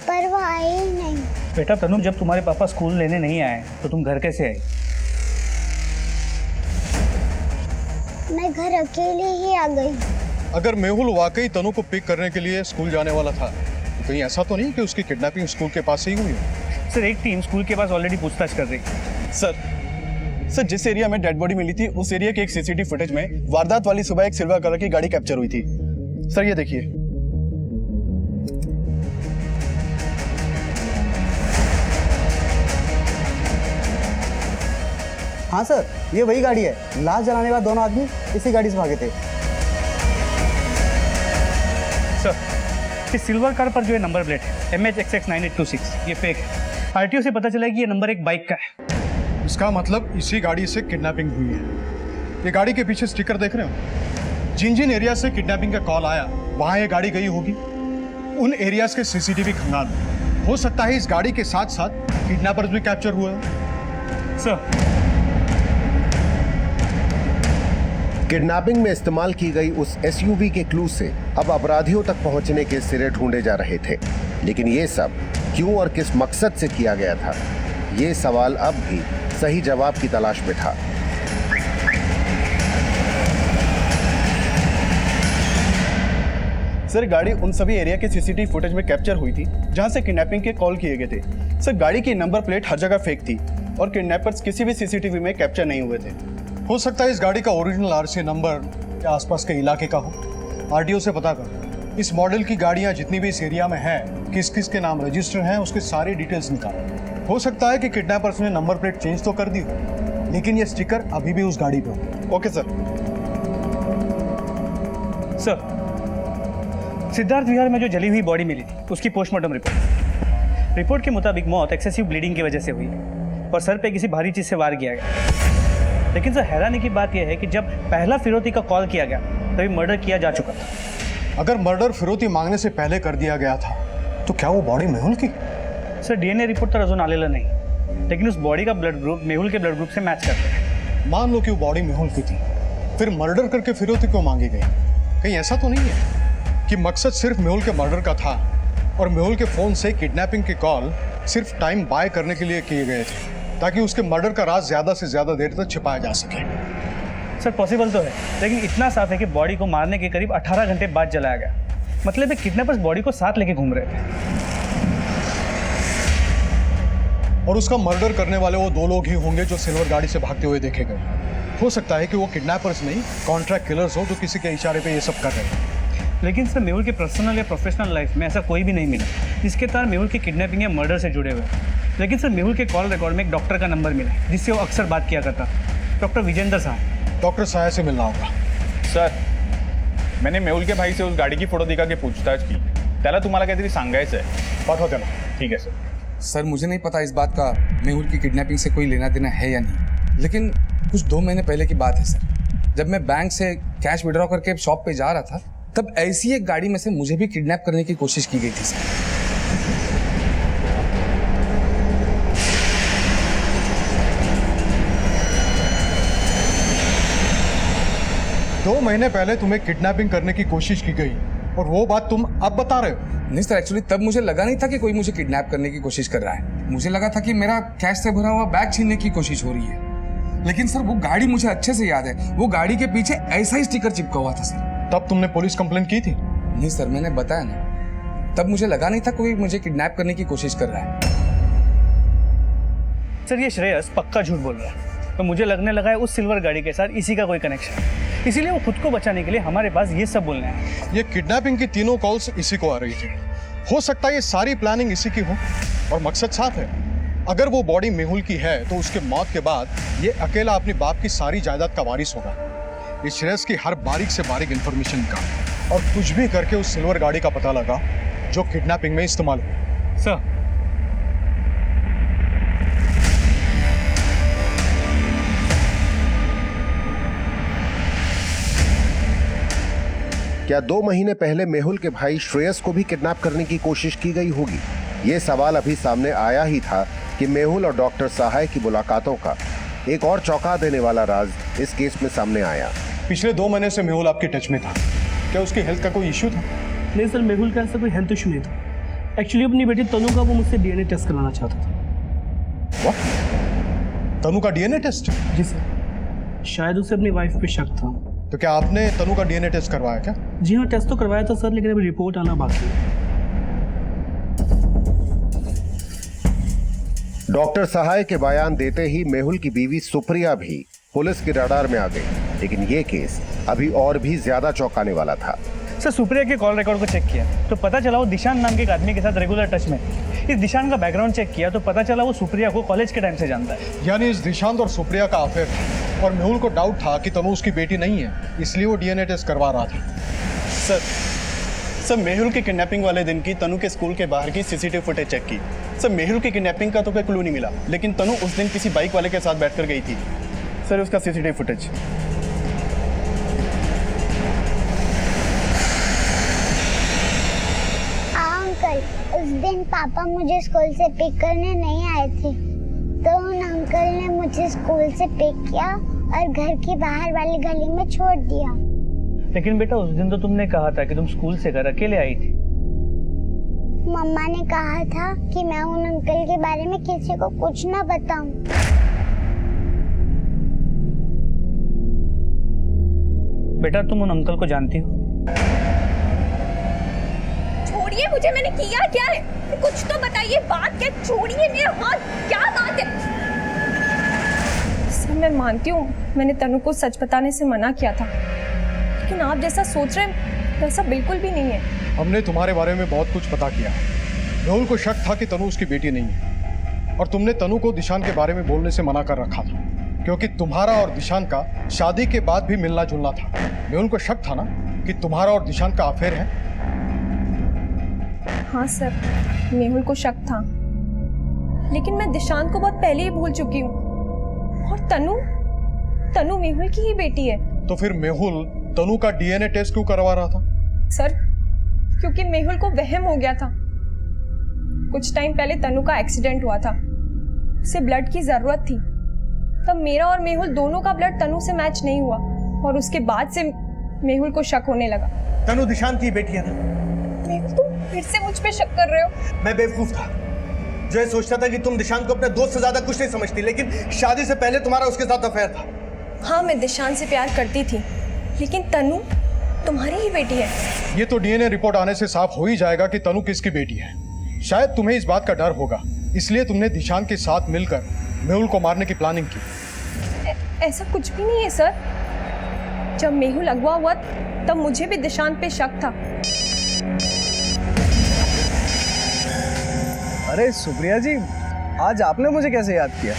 पर वो आए ही नहीं। बेटा तनु, जब तुम्हारे पापा स्कूल लेने नहीं आए तो तुम घर कैसे आई? मैं घर अकेले ही आ गई। अगर मेहुल वाकई तनु को पिक करने के लिए स्कूल जाने वाला था तो कहीं ऐसा तो नहीं कि उसकी किडनैपिंग स्कूल के पास से ही हुई हो? सर एक टीम स्कूल के पास ऑलरेडी पूछताछ कर रही है। सर जिस एरिया में डेड बॉडी मिली थी उस एरिया के एक सीसीटीवी फुटेज में वारदात वाली सुबह एक सिल्वर कलर की गाड़ी कैप्चर हुई थी। सर ये देखिए। हाँ सर, ये वही गाड़ी है। लाश जलाने वाले दोनों आदमी इसी गाड़ी से भागे थे। सर, इस सिल्वर कार पर जो है नंबर प्लेट है MHXX9826, ये फेक है। आरटीओ से पता चला कि ये नंबर एक बाइक का है। इसका मतलब इसी गाड़ी से किडनैपिंग हुई है। ये गाड़ी के पीछे स्टिकर देख रहे हो? जिन जिन एरिया से किडनैपिंग का कॉल आया वहां ये गाड़ी गई होगी। उन एरियाज के सीसीटीवी खंगाल। हो सकता है इस गाड़ी के साथ साथ किडनैपर्स भी कैप्चर हुए हैं। सर, किडनैपिंग में इस्तेमाल की गई उस एसयूवी के क्लू से अब अपराधियों तक पहुंचने के सिरे ढूंढे जा रहे थे। लेकिन ये सब क्यों और किस मकसद से किया गया था, ये सवाल अब भी सही जवाब की तलाश में था। सर गाड़ी उन सभी एरिया के सीसीटीवी फुटेज में कैप्चर हुई थी जहां से किडनैपिंग के कॉल किए गए थे। सर गाड़ी की नंबर प्लेट हर जगह फेक थी और किडनैपर्स किसी भी सीसीटीवी में कैप्चर नहीं हुए थे। हो सकता है इस गाड़ी का ओरिजिनल आरसी नंबर या आसपास के इलाके का हो। आरटीओ से पता करो। इस मॉडल की गाड़ियां जितनी भी इस एरिया में हैं, किस किस के नाम रजिस्टर हैं, उसके सारी डिटेल्स निकालो। हो सकता है कि किडनैपर्स ने नंबर प्लेट चेंज तो कर दी हो, लेकिन ये स्टिकर अभी भी उस गाड़ी पे हो। Okay sir. सर, सिद्धार्थ विहार में जो जली हुई बॉडी मिली थी उसकी पोस्टमार्टम रिपोर्ट के मुताबिक मौत एक्सेसिव ब्लीडिंग की वजह से हुई और सर पे किसी भारी चीज से वार किया गया। लेकिन सर, हैरानी की बात यह है कि जब पहला फिरौती का कॉल किया गया तभी मर्डर किया जा चुका था। अगर मर्डर फिरौती मांगने से पहले कर दिया गया था तो क्या वो बॉडी मेहुल की? सर, डीएनए रिपोर्ट तो अजून आलेला नहीं, लेकिन उस बॉडी का ब्लड ग्रुप मेहुल के ब्लड ग्रुप से मैच करता है। मान लो कि वो बॉडी मेहुल की थी, फिर मर्डर करके फिरौती क्यों मांगी गई? कहीं ऐसा तो नहीं है कि मकसद सिर्फ मेहुल के मर्डर का था और मेहुल के फोन से किडनैपिंग के कॉल सिर्फ टाइम बाय करने के लिए किए गए थे ताकि उसके मर्डर का राज ज्यादा से ज्यादा देर तक छिपाया जा सके? सर, पॉसिबल तो है, लेकिन इतना साफ है कि बॉडी को मारने के करीब 18 घंटे बाद जलाया गया। मतलब है किडनैपर्स बॉडी को साथ लेके घूम रहे थे। और उसका मर्डर करने वाले वो दो लोग ही होंगे जो सिल्वर गाड़ी से भागते हुए देखे गए। हो सकता है कि वो किडनैपर्स नहीं, कॉन्ट्रैक्ट किलर्स हो जो किसी के इशारे पे ये सब कर रहे हैं। लेकिन सर, मेहुल के पर्सनल या प्रोफेशनल लाइफ में ऐसा कोई भी नहीं मिला जिसके तार मेहुल की किडनैपिंग या मर्डर से जुड़े हुए। लेकिन सर, मेहुल के कॉल रिकॉर्ड में एक डॉक्टर का नंबर मिला जिससे वो अक्सर बात किया करता, डॉक्टर विजेंद्र साहब। डॉक्टर साया से मिलना होगा। सर, मैंने मेहुल के भाई से उस गाड़ी की फोटो दिखा के पूछताछ की। त्याला तुम्हाला काहीतरी सांगायचं आहे। पाठवा त्याला। ठीक है सर। सर, मुझे नहीं पता इस बात का मेहुल की किडनैपिंग से कोई लेना देना है या नहीं, लेकिन कुछ 2 महीने पहले की बात है सर। जब मैं बैंक से कैश विड्रॉ करके शॉप पे जा रहा था तब ऐसी एक गाड़ी में से मुझे भी किडनैप करने की कोशिश की गई थी सर। 2 महीने पहले तुम्हें किडनैपिंग करने की कोशिश की गई और वो बात तुम अब बता रहे हो? नहीं सर, एक्चुअली तब मुझे लगा नहीं था कि कोई मुझे किडनैप करने की कोशिश कर रहा है। मुझे लगा था कि मेरा कैश से भरा हुआ बैग छीनने की कोशिश हो रही है। लेकिन सर, वो गाड़ी मुझे अच्छे से याद है। वो गाड़ी के पीछे ऐसा ही स्टिकर चिपका हुआ था सर। तब तुमने पुलिस कंप्लेंट की थी? नहीं सर, मैंने बताया ना, तब मुझे लगा नहीं था कोई मुझे किडनैप करने की कोशिश कर रहा है। सर, ये श्रेयस पक्का झूठ बोल रहा है। तो मुझे लगने लगा है उस सिल्वर गाड़ी के साथ इसी का कोई कनेक्शन है, इसीलिए वो खुद को बचाने के लिए हमारे पास ये सब बोलने हैं। ये किडनैपिंग की तीनों कॉल्स इसी को आ रही थी। हो सकता है ये सारी प्लानिंग इसी की हो और मकसद साफ है। अगर वो बॉडी मेहुल की है तो उसके मौत के बाद ये अकेला अपने बाप की सारी जायदाद का वारिस होगा। इस श्रेयस की हर बारीक से बारीक इंफॉर्मेशन का और कुछ भी करके उस सिल्वर गाड़ी का पता लगा जो किडनैपिंग में इस्तेमाल हुई। सर, क्या 2 महीने पहले मेहुल के भाई श्रेयस को भी किडनैप करने की कोशिश की गई होगी? ये सवाल अभी सामने आया ही था कि मेहुल और डॉक्टर सहाय की मुलाकातों का एक और चौंका देने वाला राज इस केस में सामने आया। पिछले 2 महीने से मेहुल आपके टच में था। क्या उसकी हेल्थ का कोई इश्यू था? नहीं सर, मेहुल का ऐसा कोई हेल्थ इशू नहीं था। एक्चुअली अपनी बेटी तनु का वो मुझसे डीएनए टेस्ट कराना चाहता था। What? तनु का डीएनए टेस्ट? जी सर, शायद उसे अपनी वाइफ पे शक था। तो क्या आपने तनु का डीएनए टेस्ट करवाया क्या? जी हाँ, टेस्ट तो करवाया था सर, लेकिन अभी रिपोर्ट आना बाकी है। डॉक्टर सहाय के बयान देते ही मेहुल की बीवी सुप्रिया भी पुलिस के रडार में आ गई। लेकिन ये केस अभी और भी ज्यादा चौंकाने वाला था। सर सुप्रिया के कॉल रिकॉर्ड को चेक किया तो पता चला वो दिशान नाम के एक आदमी के साथ रेगुलर टच में है। इस दिशान का बैकग्राउंड चेक किया तो पता चला वो सुप्रिया को कॉलेज के टाइम से जानता है। यानी इस दिशांत और सुप्रिया का अफेयर था और मेहुल को डाउट था कि तनु उसकी बेटी नहीं है, इसलिए वो डीएनए टेस्ट करवा रहा था। सर मेहुल की किडनैपिंग वाले दिन की तनु के स्कूल के बाहर की सीसीटीवी फुटेज चेक की। सर मेहुल की किडनैपिंग का तो कोई क्लू नहीं मिला, लेकिन तनु उस दिन किसी बाइक वाले के साथ बैठकर गई थी। सर उसका सीसीटीवी फुटेज। अंकल, उस दिन पापा मुझे स्कूल से पिक करने नहीं आए थे, तो उन अंकल ने मुझे स्कूल से पिक किया और घर के बाहर वाली गली में छोड़ दिया। लेकिन बेटा उस दिन तो तुमने कहा था कि तुम स्कूल से घर अकेले आई थी। मम्मा ने कहा था कि मैं उन अंकल के बारे में किसी को कुछ ना बताऊं। बेटा तुम उन अंकल को जानती हो? छोड़िए मुझे, मैंने किया क्या है? कुछ तो बताइए, बात क्या? छोड़िए मेरा हाथ, क्या बात है? सर मैं मानती हूँ मैंने तनु को सच बताने से मना किया था, लेकिन आप जैसा सोच रहे हैं वैसा बिल्कुल भी नहीं है। हमने तुम्हारे बारे में बहुत कुछ पता किया। मेहुल को शक था कि तनु उसकी बेटी नहीं है और तुमने तनु को दिशान के बारे में बोलने से मना कर रखा था, क्योंकि तुम्हारा और दिशान का शादी के बाद भी मिलना जुलना था। मेहुल को शक था ना कि तुम्हारा और दिशान का अफेयर है। हाँ सर, मेहुल को शक था, लेकिन मैं दिशांत को बहुत पहले ही भूल चुकी हूँ। और तनु मेहुल की ही बेटी है। तो फिर मेहुल तनु का डीएनए टेस्ट क्यों करवा रहा था? सर क्योंकि मेहुल को वहम हो गया था। कुछ टाइम पहले तनु का एक्सीडेंट हुआ था, उसे ब्लड की जरूरत थी। तब मेरा और मेहुल दोनों का ब्लड तनु से मैच नहीं हुआ और उसके बाद से मेहुल को शक होने लगा। तनु दिशांत की बेटी है ना? मेहुल तुम फिर से मुझ पे शक कर रहे हो? मैं बेवकूफ था जो ये सोचता था कि तुम दिशांत को अपने दोस्त से ज्यादा कुछ नहीं समझती, लेकिन शादी से पहले तुम्हारा उसके साथ अफेयर था। हाँ मैं दिशांत से प्यार करती थी, लेकिन तनु तुम्हारी ही बेटी है। ये तो डीएनए रिपोर्ट आने से साफ हो ही जाएगा कि तनु किसकी बेटी है। शायद तुम्हें इस बात का डर होगा, इसलिए तुमने दिशांत के साथ मिलकर मेहुल को मारने की प्लानिंग की। ऐसा कुछ भी नहीं है सर। जब मेहुल अगवा हुआ तब मुझे भी दिशांत पे शक था। अरे सुप्रिया जी, आज आपने मुझे कैसे याद किया?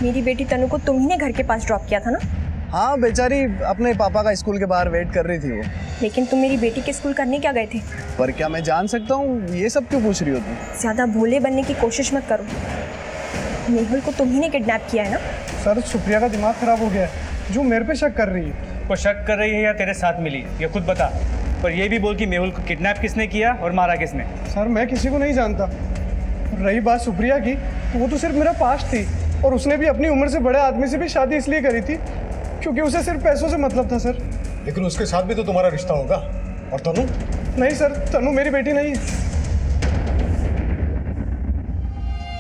मेरी बेटी तनु को तुम ही ने घर के पास ड्रॉप किया था ना? हाँ, बेचारी अपने पापा का स्कूल के बाहर वेट कर रही थी वो। लेकिन तुम मेरी बेटी के स्कूल करने क्या गए थे? पर क्या मैं जान सकता हूँ ये सब क्यों पूछ रही हो तुम? ज्यादा भोले बनने की कोशिश मत करो। मेहुल को तुम ही ने किडनैप किया है ना? सर सुप्रिया का दिमाग खराब हो गया है, जो मेरे पे शक कर रही है। वो शक कर रही है या तेरे साथ मिली, ये खुद बता। पर ये भी बोल कि मेहुल को किडनैप किसने किया और मारा किसने? सर मैं किसी को नहीं जानता। रही बात सुप्रिया की, तो वो तो सिर्फ मेरा पास्ट थी, और उसने भी अपनी उम्र से बड़े आदमी से भी शादी इसलिए करी थी क्योंकि उसे सिर्फ पैसों से मतलब था सर। लेकिन उसके साथ भी तो तुम्हारा रिश्ता होगा। और तनु? नहीं सर, तनु मेरी बेटी नहीं है।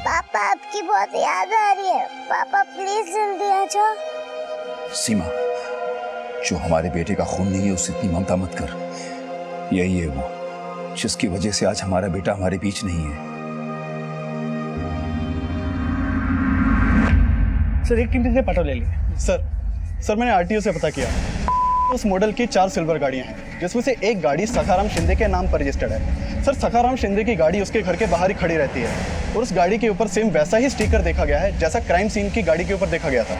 पापा आपकी बहुत याद आ रही है। पापा प्लीज जल्दी आ जाओ। सीमा, जो हमारे बेटे का खून नहीं है उससे इतनी ममता मत कर। यही है वो जिसकी वजह से आज हमारा बेटा हमारे बीच नहीं है। सर एक कितने से पटो ले लिए? सर मैंने आरटीओ से पता किया। उस मॉडल की 4 सिल्वर गाड़ियां हैं, जिसमें से एक गाड़ी सखाराम शिंदे के नाम पर रजिस्टर्ड है। सर सखाराम शिंदे की गाड़ी उसके घर के बाहर ही खड़ी रहती है और उस गाड़ी के ऊपर सेम वैसा ही स्टिकर देखा गया है जैसा क्राइम सीन की गाड़ी के ऊपर देखा गया था।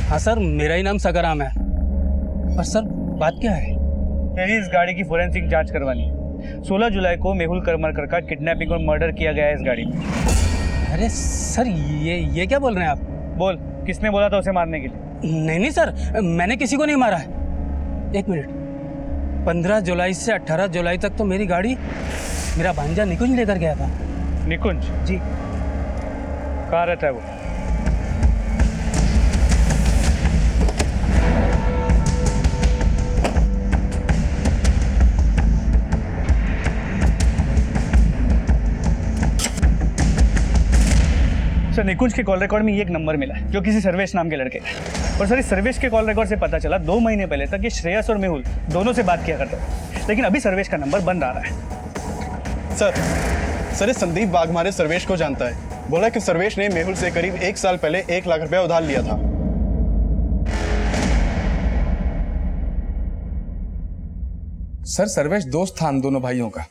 हाँ सर, मेरा ही नाम सकाराम है। पर सर बात क्या है? मेरी इस गाड़ी की फोरेंसिक जांच करवानी है। 16 जुलाई को मेहुल करमरकर का किडनैपिंग और मर्डर किया गया है इस गाड़ी में। अरे सर ये क्या बोल रहे हैं आप? बोल, किसने बोला था उसे मारने के लिए? नहीं सर, मैंने किसी को नहीं मारा है। एक मिनट, 15 जुलाई से 18 जुलाई तक तो मेरी गाड़ी मेरा भांजा निकुंज लेकर गया था। निकुंज? जी। कहाँ रहता है वो? सर निकुंज के कॉल रिकॉर्ड में ये एक नंबर मिला है जो किसी सर्वेश नाम के लड़के का है। और सर इस सर्वेश के कॉल रिकॉर्ड से पता चला 2 महीने पहले तक ये श्रेयस और मेहुल दोनों से बात किया करते थे, लेकिन अभी सर्वेश का नंबर बंद आ रहा है। सर ये संदीप वाघमारे सर्वेश को जानता है। बोला कि सर्वेश ने मेहुल से करीब 1 साल पहले 1 लाख रुपया उधार लिया था। सर सर्वेश दोस्त था हम दोनों भाइयों का,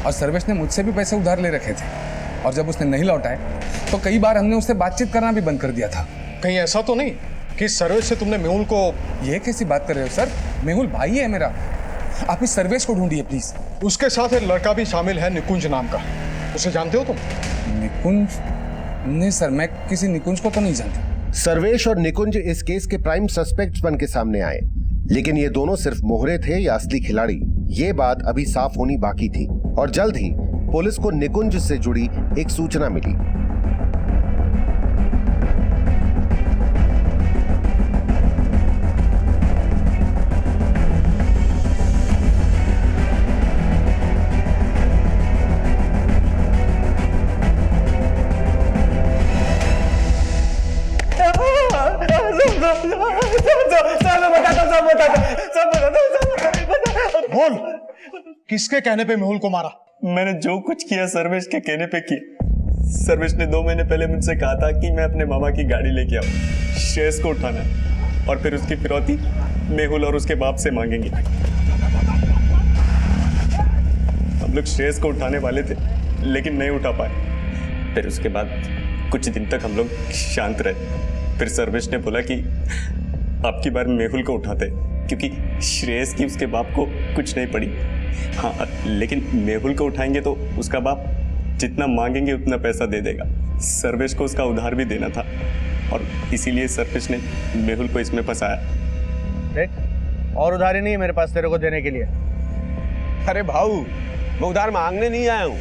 और सर्वेश ने मुझसे भी पैसे उधार ले रखे थे, और जब उसने नहीं लौटाए तो कई बार हमने उससे बातचीत करना भी बंद कर दिया था। कहीं ऐसा तो नहीं कि सर्वेश से तुमने मेहुल को? ये कैसी बात कर रहे हो सर? मेहुल भाई है मेरा, आप इस सर्वेश को ढूंढिए प्लीज। उसके साथ एक लड़का भी शामिल है निकुंज नाम का, उसे जानते हो तुम? निकुंज? नहीं सर, मैं किसी निकुंज को तो नहीं जानता। सर्वेश और निकुंज इस केस के प्राइम सस्पेक्ट्स बन के सामने आए, लेकिन ये दोनों सिर्फ मोहरे थे या असली खिलाड़ी, ये बात अभी साफ होनी बाकी थी। और जल्द ही पुलिस को निकुंज से जुड़ी एक सूचना मिली। बोल, किसके कहने पे मेहुल को मारा? मैंने जो कुछ किया सर्वेश के कहने पे किया। सर्वेश ने 2 महीने पहले मुझसे कहा था कि मैं अपने मामा की गाड़ी लेके आऊं, श्रेयस को उठाना, और फिर उसकी फिरौती मेहुल और उसके बाप से मांगेंगे। हम लोग श्रेयस को उठाने वाले थे लेकिन नहीं उठा पाए। फिर उसके बाद कुछ दिन तक हम लोग शांत रहे। फिर सर्वेश ने बोला कि आपकी बार मेहुल को उठाते, क्योंकि श्रेयस की उसके बाप को कुछ नहीं पड़ी। हाँ, लेकिन मेहुल को उठाएंगे तो उसका बाप जितना मांगेंगे उतना पैसा दे देगा। सर्वेश को उसका उधार भी देना था, और इसीलिए सर्वेश ने मेहुल को इसमें फंसाया। देख, और उधारी नहीं है मेरे पास तेरे को देने के लिए। अरे भाऊ, मैं उधार मांगने नहीं आया हूँ,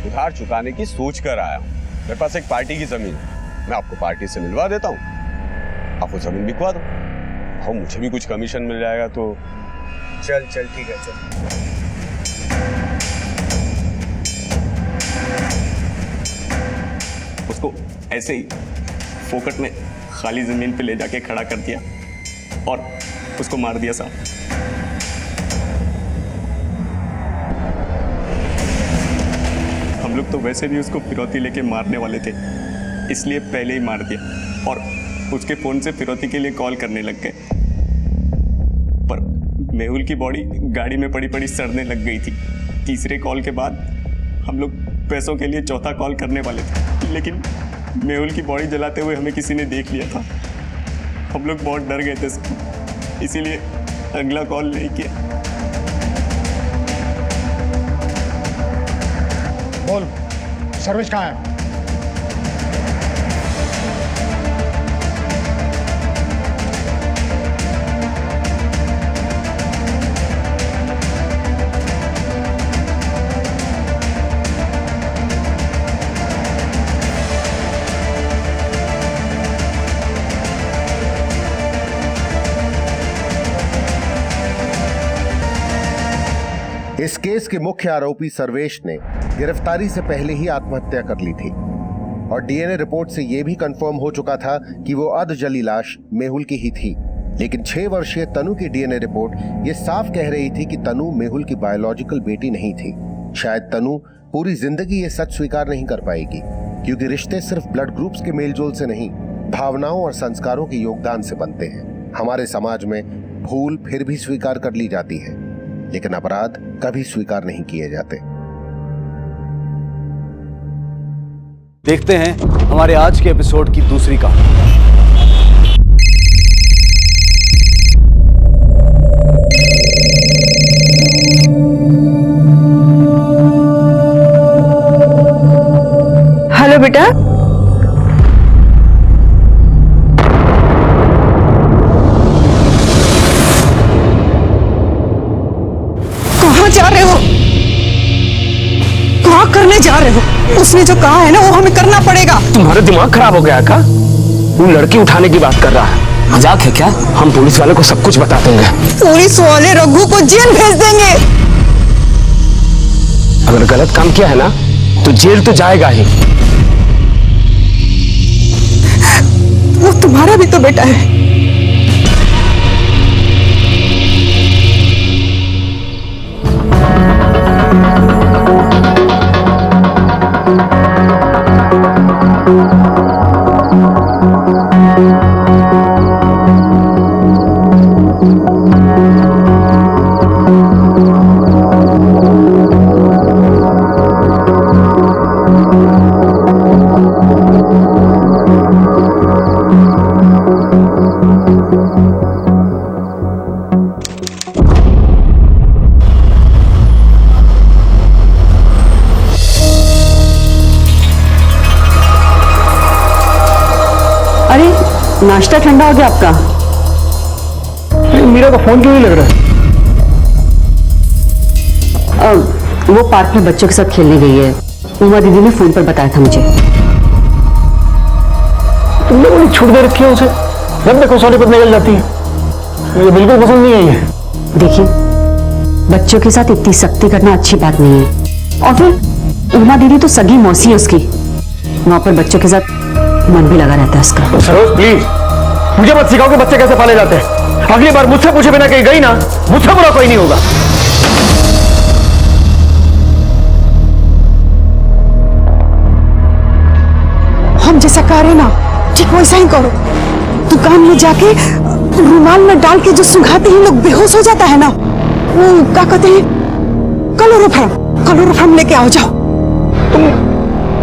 उधार चुकाने की सोच कर आया हूँ। मेरे पास एक पार्टी की जमीन है, मैं आपको पार्टी से मिलवा देता हूँ, आप वो जमीन बिकवा दो। भाऊ मुझे भी कुछ कमीशन मिल जाएगा तो। चल चल ठीक है, चल। उसको ऐसे ही फोकट में खाली जमीन पे ले जाके खड़ा कर दिया और उसको मार दिया साहब। हम लोग तो वैसे भी उसको फिरौती लेके मारने वाले थे, इसलिए पहले ही मार दिया, और उसके फोन से फिरौती के लिए कॉल करने लग गए। पर मेहुल की बॉडी गाड़ी में पड़ी पड़ी सड़ने लग गई थी। तीसरे कॉल के बाद हम लोग पैसों के लिए चौथा कॉल करने वाले थे, लेकिन मेहुल की बॉडी जलाते हुए हमें किसी ने देख लिया था। हम लोग बहुत डर गए थे, इसीलिए अगला कॉल नहीं किया। बोल, सर्वेश कहाँ है? इस केस के मुख्य आरोपी सर्वेश ने गिरफ्तारी से पहले ही आत्महत्या कर ली थी, और डीएनए रिपोर्ट से यह भी कंफर्म हो चुका था कि वो अधजली लाश मेहुल की ही थी। लेकिन 6 वर्षीय तनु की डीएनए रिपोर्ट ये साफ कह रही थी कि तनु मेहुल की बायोलॉजिकल बेटी नहीं थी। शायद तनु पूरी जिंदगी ये सच स्वीकार नहीं कर पाएगी, क्योंकि रिश्ते सिर्फ ब्लड ग्रुप्स के मेलजोल से नहीं, भावनाओं और संस्कारों के योगदान से बनते हैं। हमारे समाज में भूल फिर भी स्वीकार कर ली जाती है, लेकिन अपराध कभी स्वीकार नहीं किए जाते। देखते हैं हमारे आज के एपिसोड की दूसरी कहानी। हेलो बेटा, कहाँ जा रहे हो? क्या करने जा रहे हो? उसने जो कहा है ना वो हमें करना पड़ेगा। तुम्हारा दिमाग खराब हो गया का? वो लड़की उठाने की बात कर रहा है। मजाक है क्या? हम पुलिस वाले को सब कुछ बता देंगे। पुलिस वाले रघु को जेल भेज देंगे। अगर गलत काम किया है ना तो जेल तो जाएगा ही। वो तुम्हारा भी तो बेटा है। नाश्ता ठंडा हो गया आपका? मीरा का फोन क्यों नहीं लग रहा है? वो पार्क में बच्चों के साथ खेलने गई है। उमा दीदी ने फोन पर बताया था मुझे। तुम लोगों ने छूट दे रखी है उसे, जब देखो सोनीपत निकल जाती है। मुझे बिल्कुल पसंद नहीं आई है। देखिए, बच्चों के साथ इतनी सख्ती करना अच्छी बात नहीं है। और फिर उमा दीदी तो सगी मौसी है उसकी, वहां पर बच्चों के साथ मन भी लगा रहता है उसका। सरोज प्लीज, मुझे मत सिखाओ कि बच्चे कैसे पाले जाते हैं। अगली बार मुझसे पूछे बिना कहीं गई ना, मुझसे बुरा कोई नहीं होगा। हम जैसा कह रहे ना, ठीक वैसा ही करो। दुकान में जाके रुमाल में डाल के जो सुंघाते ही लोग बेहोश हो जाता है ना, वो क्या कहते हैं, क्लोरोफॉर्म लेके आओ जाओ। तुम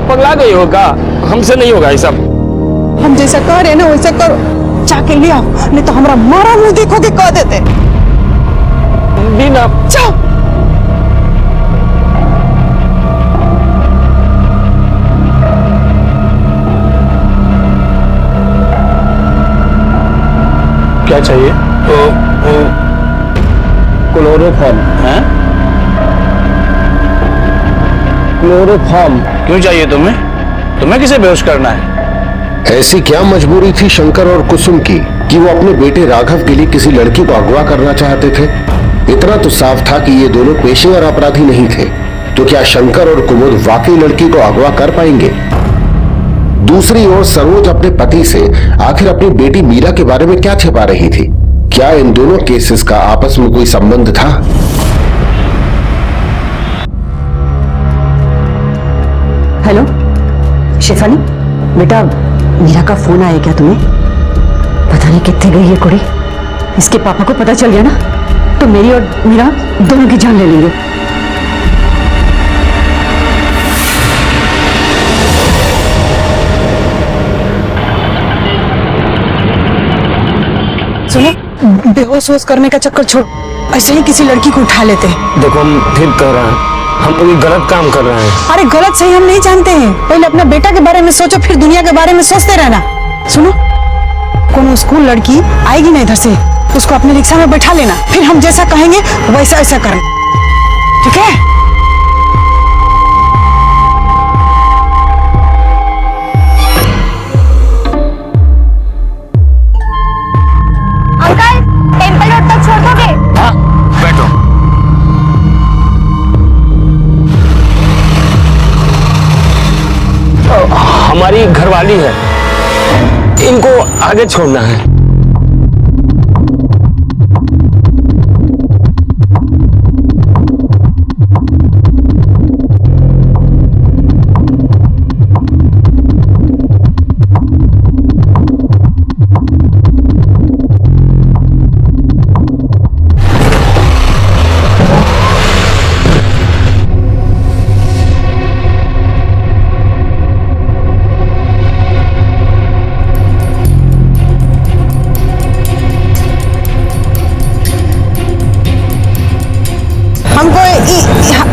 पगला गई हो क्या? हमसे नहीं होगा ये सब। हम जैसा कह रहे ना वैसा करो, जाके ले आओ, नहीं तो हमारा मारा मुंह देखोगे कह देते। दीना जाओ। क्या चाहिए? क्लोरोफॉर्म है? क्लोरोफॉर्म क्यों चाहिए तुम्हें? तुम्हें किसे बेहोश करना है? ऐसी क्या मजबूरी थी शंकर और कुसुम की कि वो अपने बेटे राघव के लिए किसी लड़की को अगवा करना चाहते थे? इतना तो साफ था कि ये दोनों पेशेवर अपराधी नहीं थे, तो क्या शंकर और कुमुद वाकई लड़की को अगवा कर पाएंगे? दूसरी ओर सरोज अपने पति से आखिर अपनी बेटी मीरा के बारे में क्या छिपा रही थी? क्या इन दोनों केसेस का आपस में कोई संबंध था? हेलो शेफाली, बेटा मीरा का फोन आया क्या तुम्हें? पता नहीं कितने गई है कुड़ी। इसके पापा को पता चल गया ना, तो मेरी और मीरा दोनों की जान ले लेंगे। सुनो, बेहोश करने का चक्कर छोड़, ऐसे ही किसी लड़की को उठा लेते हैं। देखो, हम फिर कह रहे हैं, हम कोई गलत काम कर रहे हैं। अरे गलत सही हम नहीं जानते हैं, पहले अपना बेटा के बारे में सोचो, फिर दुनिया के बारे में सोचते रहना। सुनो, कोनो स्कूल लड़की आएगी ना इधर से, उसको अपने रिक्शा में बैठा लेना, फिर हम जैसा कहेंगे वैसा ऐसा करना, ठीक है? अंकल, टेंपल रोड तक छोड़ दोगे? हाँ, बैठो। हमारी घरवाली है, इनको आगे छोड़ना है।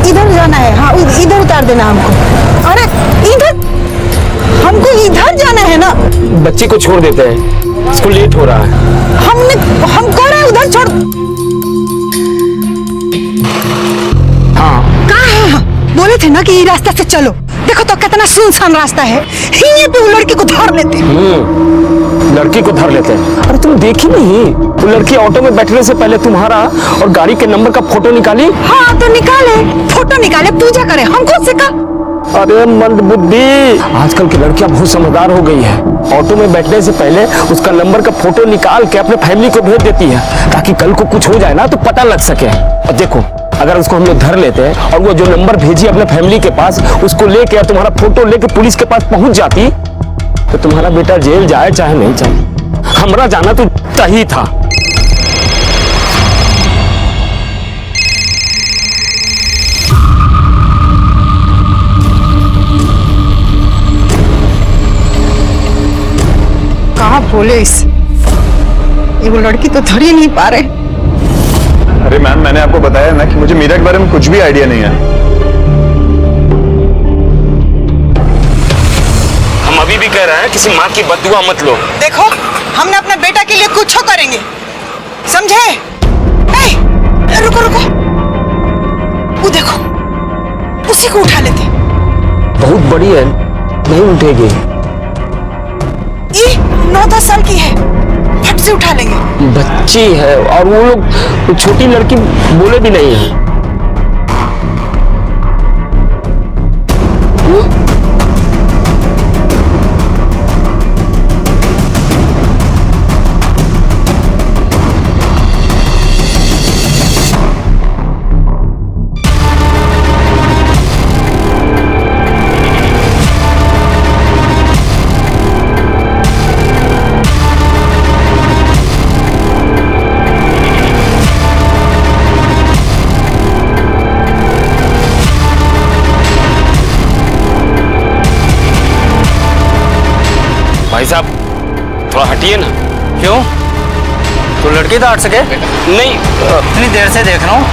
इधर जाना है। हाँ, इधर उतार देना हमको। अरे इधर, हमको इधर जाना है ना। बच्ची को छोड़ देते हैं, इसको लेट हो रहा है। हम कह रहे हैं उधर छोड़। हाँ, कहाँ है? हाँ, बोले थे ना कि ये रास्ता से चलो। देखो तो कितना सुनसान रास्ता है, यहीं पे वो लड़की को धर लेते हैं। लड़की को धर लेते हैं? अरे तुम देखी नहीं, वो लड़की ऑटो में बैठने से पहले तुम्हारा और गाड़ी के नंबर का फोटो निकाली। हाँ तो निकाले, फोटो निकाले, पूजा करे। हम खुद से का अरे मंद बुद्धि, आजकल की लड़कियां बहुत समझदार हो गई है। ऑटो में बैठने से पहले उसका नंबर का फोटो निकाल के अपने फैमिली को भेज देती है, ताकि कल को कुछ हो जाए ना तो पता लग सके। और देखो, अगर उसको हम लोग धर लेते हैं और वो जो नंबर भेजी अपने फैमिली के पास, उसको लेके तुम्हारा फोटो लेके पुलिस के पास पहुंच जाती, तो तुम्हारा बेटा जेल जाए चाहे नहीं जाए, हमरा जाना तो चाहिए था। कहाँ पुलिस? ये वो लड़की तो धर ही नहीं पा रहे। अरे मैम, मैंने आपको बताया ना कि मुझे मीरा के बारे में कुछ भी आइडिया नहीं है। हम अभी भी कह रहे हैं किसी माँ की बददुआ मत लो। देखो, हमने अपने बेटा के लिए कुछ करेंगे, समझे? रुको रुको, वो देखो, उसी को उठा लेते। बहुत बड़ी है, नहीं उठेगी। ये 9-10 साल की है, फट से उठा लेंगे। बच्ची है और वो लोग छोटी लड़की बोले भी नहीं है। भाई साहब, थोड़ा हटिए ना। क्यों? तो लड़की तो हट सके? नहीं, इतनी देर से देख रहा हूँ,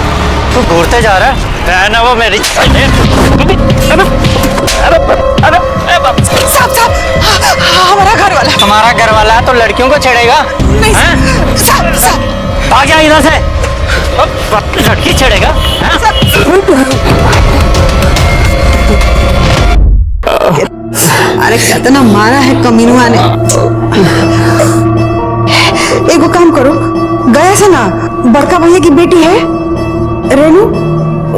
तू घूरते जा रहा है ना। वो मेरी हमारा घर वाला। तुम्हारा घर वाला तो लड़कियों को छेड़ेगा? नहीं भाग जा इधर से, लड़की छेड़ेगा? अरे कितना मारा है कमीनुआ ने। एक काम करो, गया से ना बड़का भैया की बेटी है रेनू,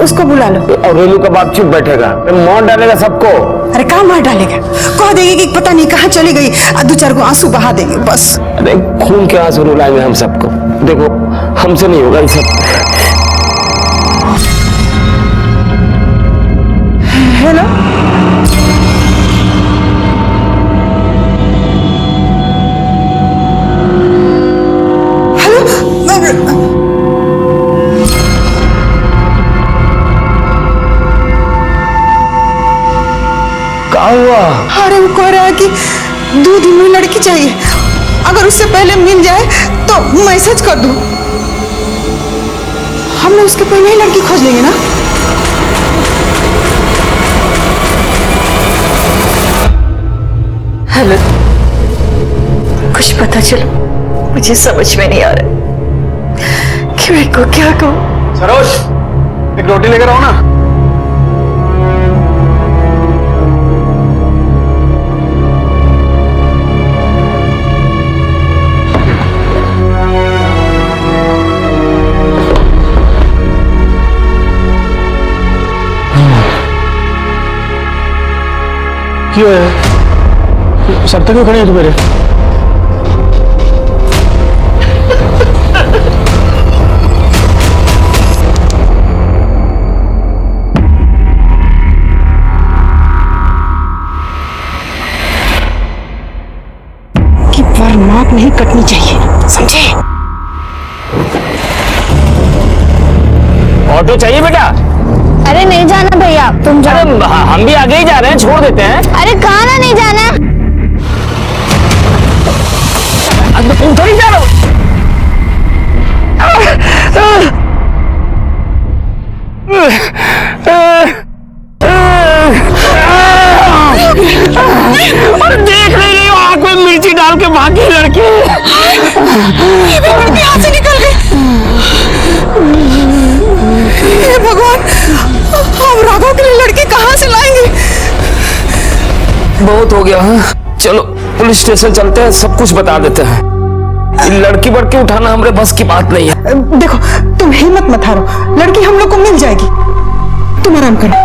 उसको बुला लो। और रेनू का बाप चुप बैठेगा, मार डालेगा सबको। अरे कहाँ मार डालेगा, कह देंगे कि पता नहीं कहाँ चली गई, 2-4 को आंसू बहा देंगे बस। अरे खून के आंसू रुलाएंगे हम सबको। देखो, हमसे नहीं होगा ये सब। हेलो, क्या हुआ? अरे वो कह रहा है कि 2 दिन में लड़की चाहिए, अगर उससे पहले मिल जाए तो मैसेज कर दो। हम लोग उसके पहले ही लड़की खोज लेंगे ना। हेलो, कुछ पता चलो, मुझे समझ में नहीं आ रहा कि मैं को क्या कहूँ। सरोज, एक रोटी लेकर आओ ना। क्यों है? सब तक क्यों खड़े हैं तुम मेरे? कि बर्माक नहीं कटनी चाहिए, समझे? ऑटो चाहिए बेटा? अरे नहीं जाना भैया, तुम जाओ। अरे हम भी आगे ही जा रहे हैं, छोड़ देते हैं। अरे कहाँ ना नहीं जाना। तुम थोड़ी जा रहे हो। देख रही हो, आंख में मिर्ची डाल के भागी लड़की। यहाँ से निकल गई। हे भगवान, हम राघव के लिए लड़की कहाँ से लाएंगे? बहुत हो गया। चलो पुलिस स्टेशन चलते हैं, सब कुछ बता देते हैं। लड़की बड़की उठाना हमारे बस की बात नहीं है। देखो, तुम हिम्मत मत हारो, लड़की हम लोग को मिल जाएगी, तुम आराम करो।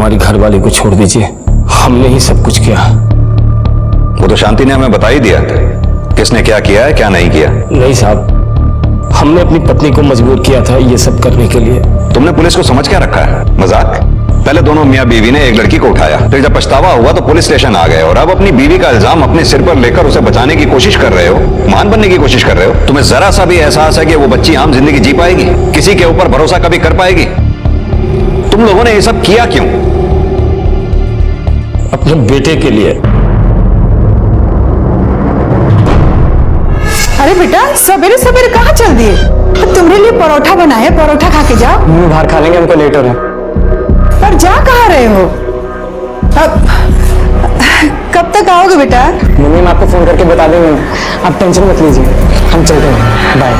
हमारी घरवाली को छोड़ दीजिए, हमने ही सब कुछ किया। वो तो शांति ने हमें बता ही दिया किसने क्या किया है क्या नहीं किया। नहीं साहब, हमने अपनी पत्नी को मजबूर किया था ये सब करने के लिए। तुमने पुलिस को समझ क्या रखा है? मजाक। पहले दोनों मियां बीवी ने एक लड़की को उठाया, फिर जब पछतावा हुआ तो पुलिस स्टेशन आ गए और अब अपनी बीवी का इल्जाम अपने सिर पर लेकर उसे बचाने की कोशिश कर रहे हो, महान बनने की कोशिश कर रहे हो। तुम्हें जरा सा भी एहसास है कि वो बच्ची आम जिंदगी जी पाएगी, किसी के ऊपर भरोसा कभी कर पाएगी? तुम लोगों ने ये सब किया क्यों? अपने बेटे के लिए। अरे बेटा, सवेरे सवेरे कहाँ चल दिए? तुम्हारे लिए परोठा बनाए, परोठा खा के जाओ। बाहर खा लेंगे, हमको लेट हो रहा है। पर जा कहाँ रहे हो? अब कब तक आओगे बेटा? मम्मी, मैं आपको फोन करके बता देंगे, आप टेंशन मत लीजिए, हम चलते हैं, बाय।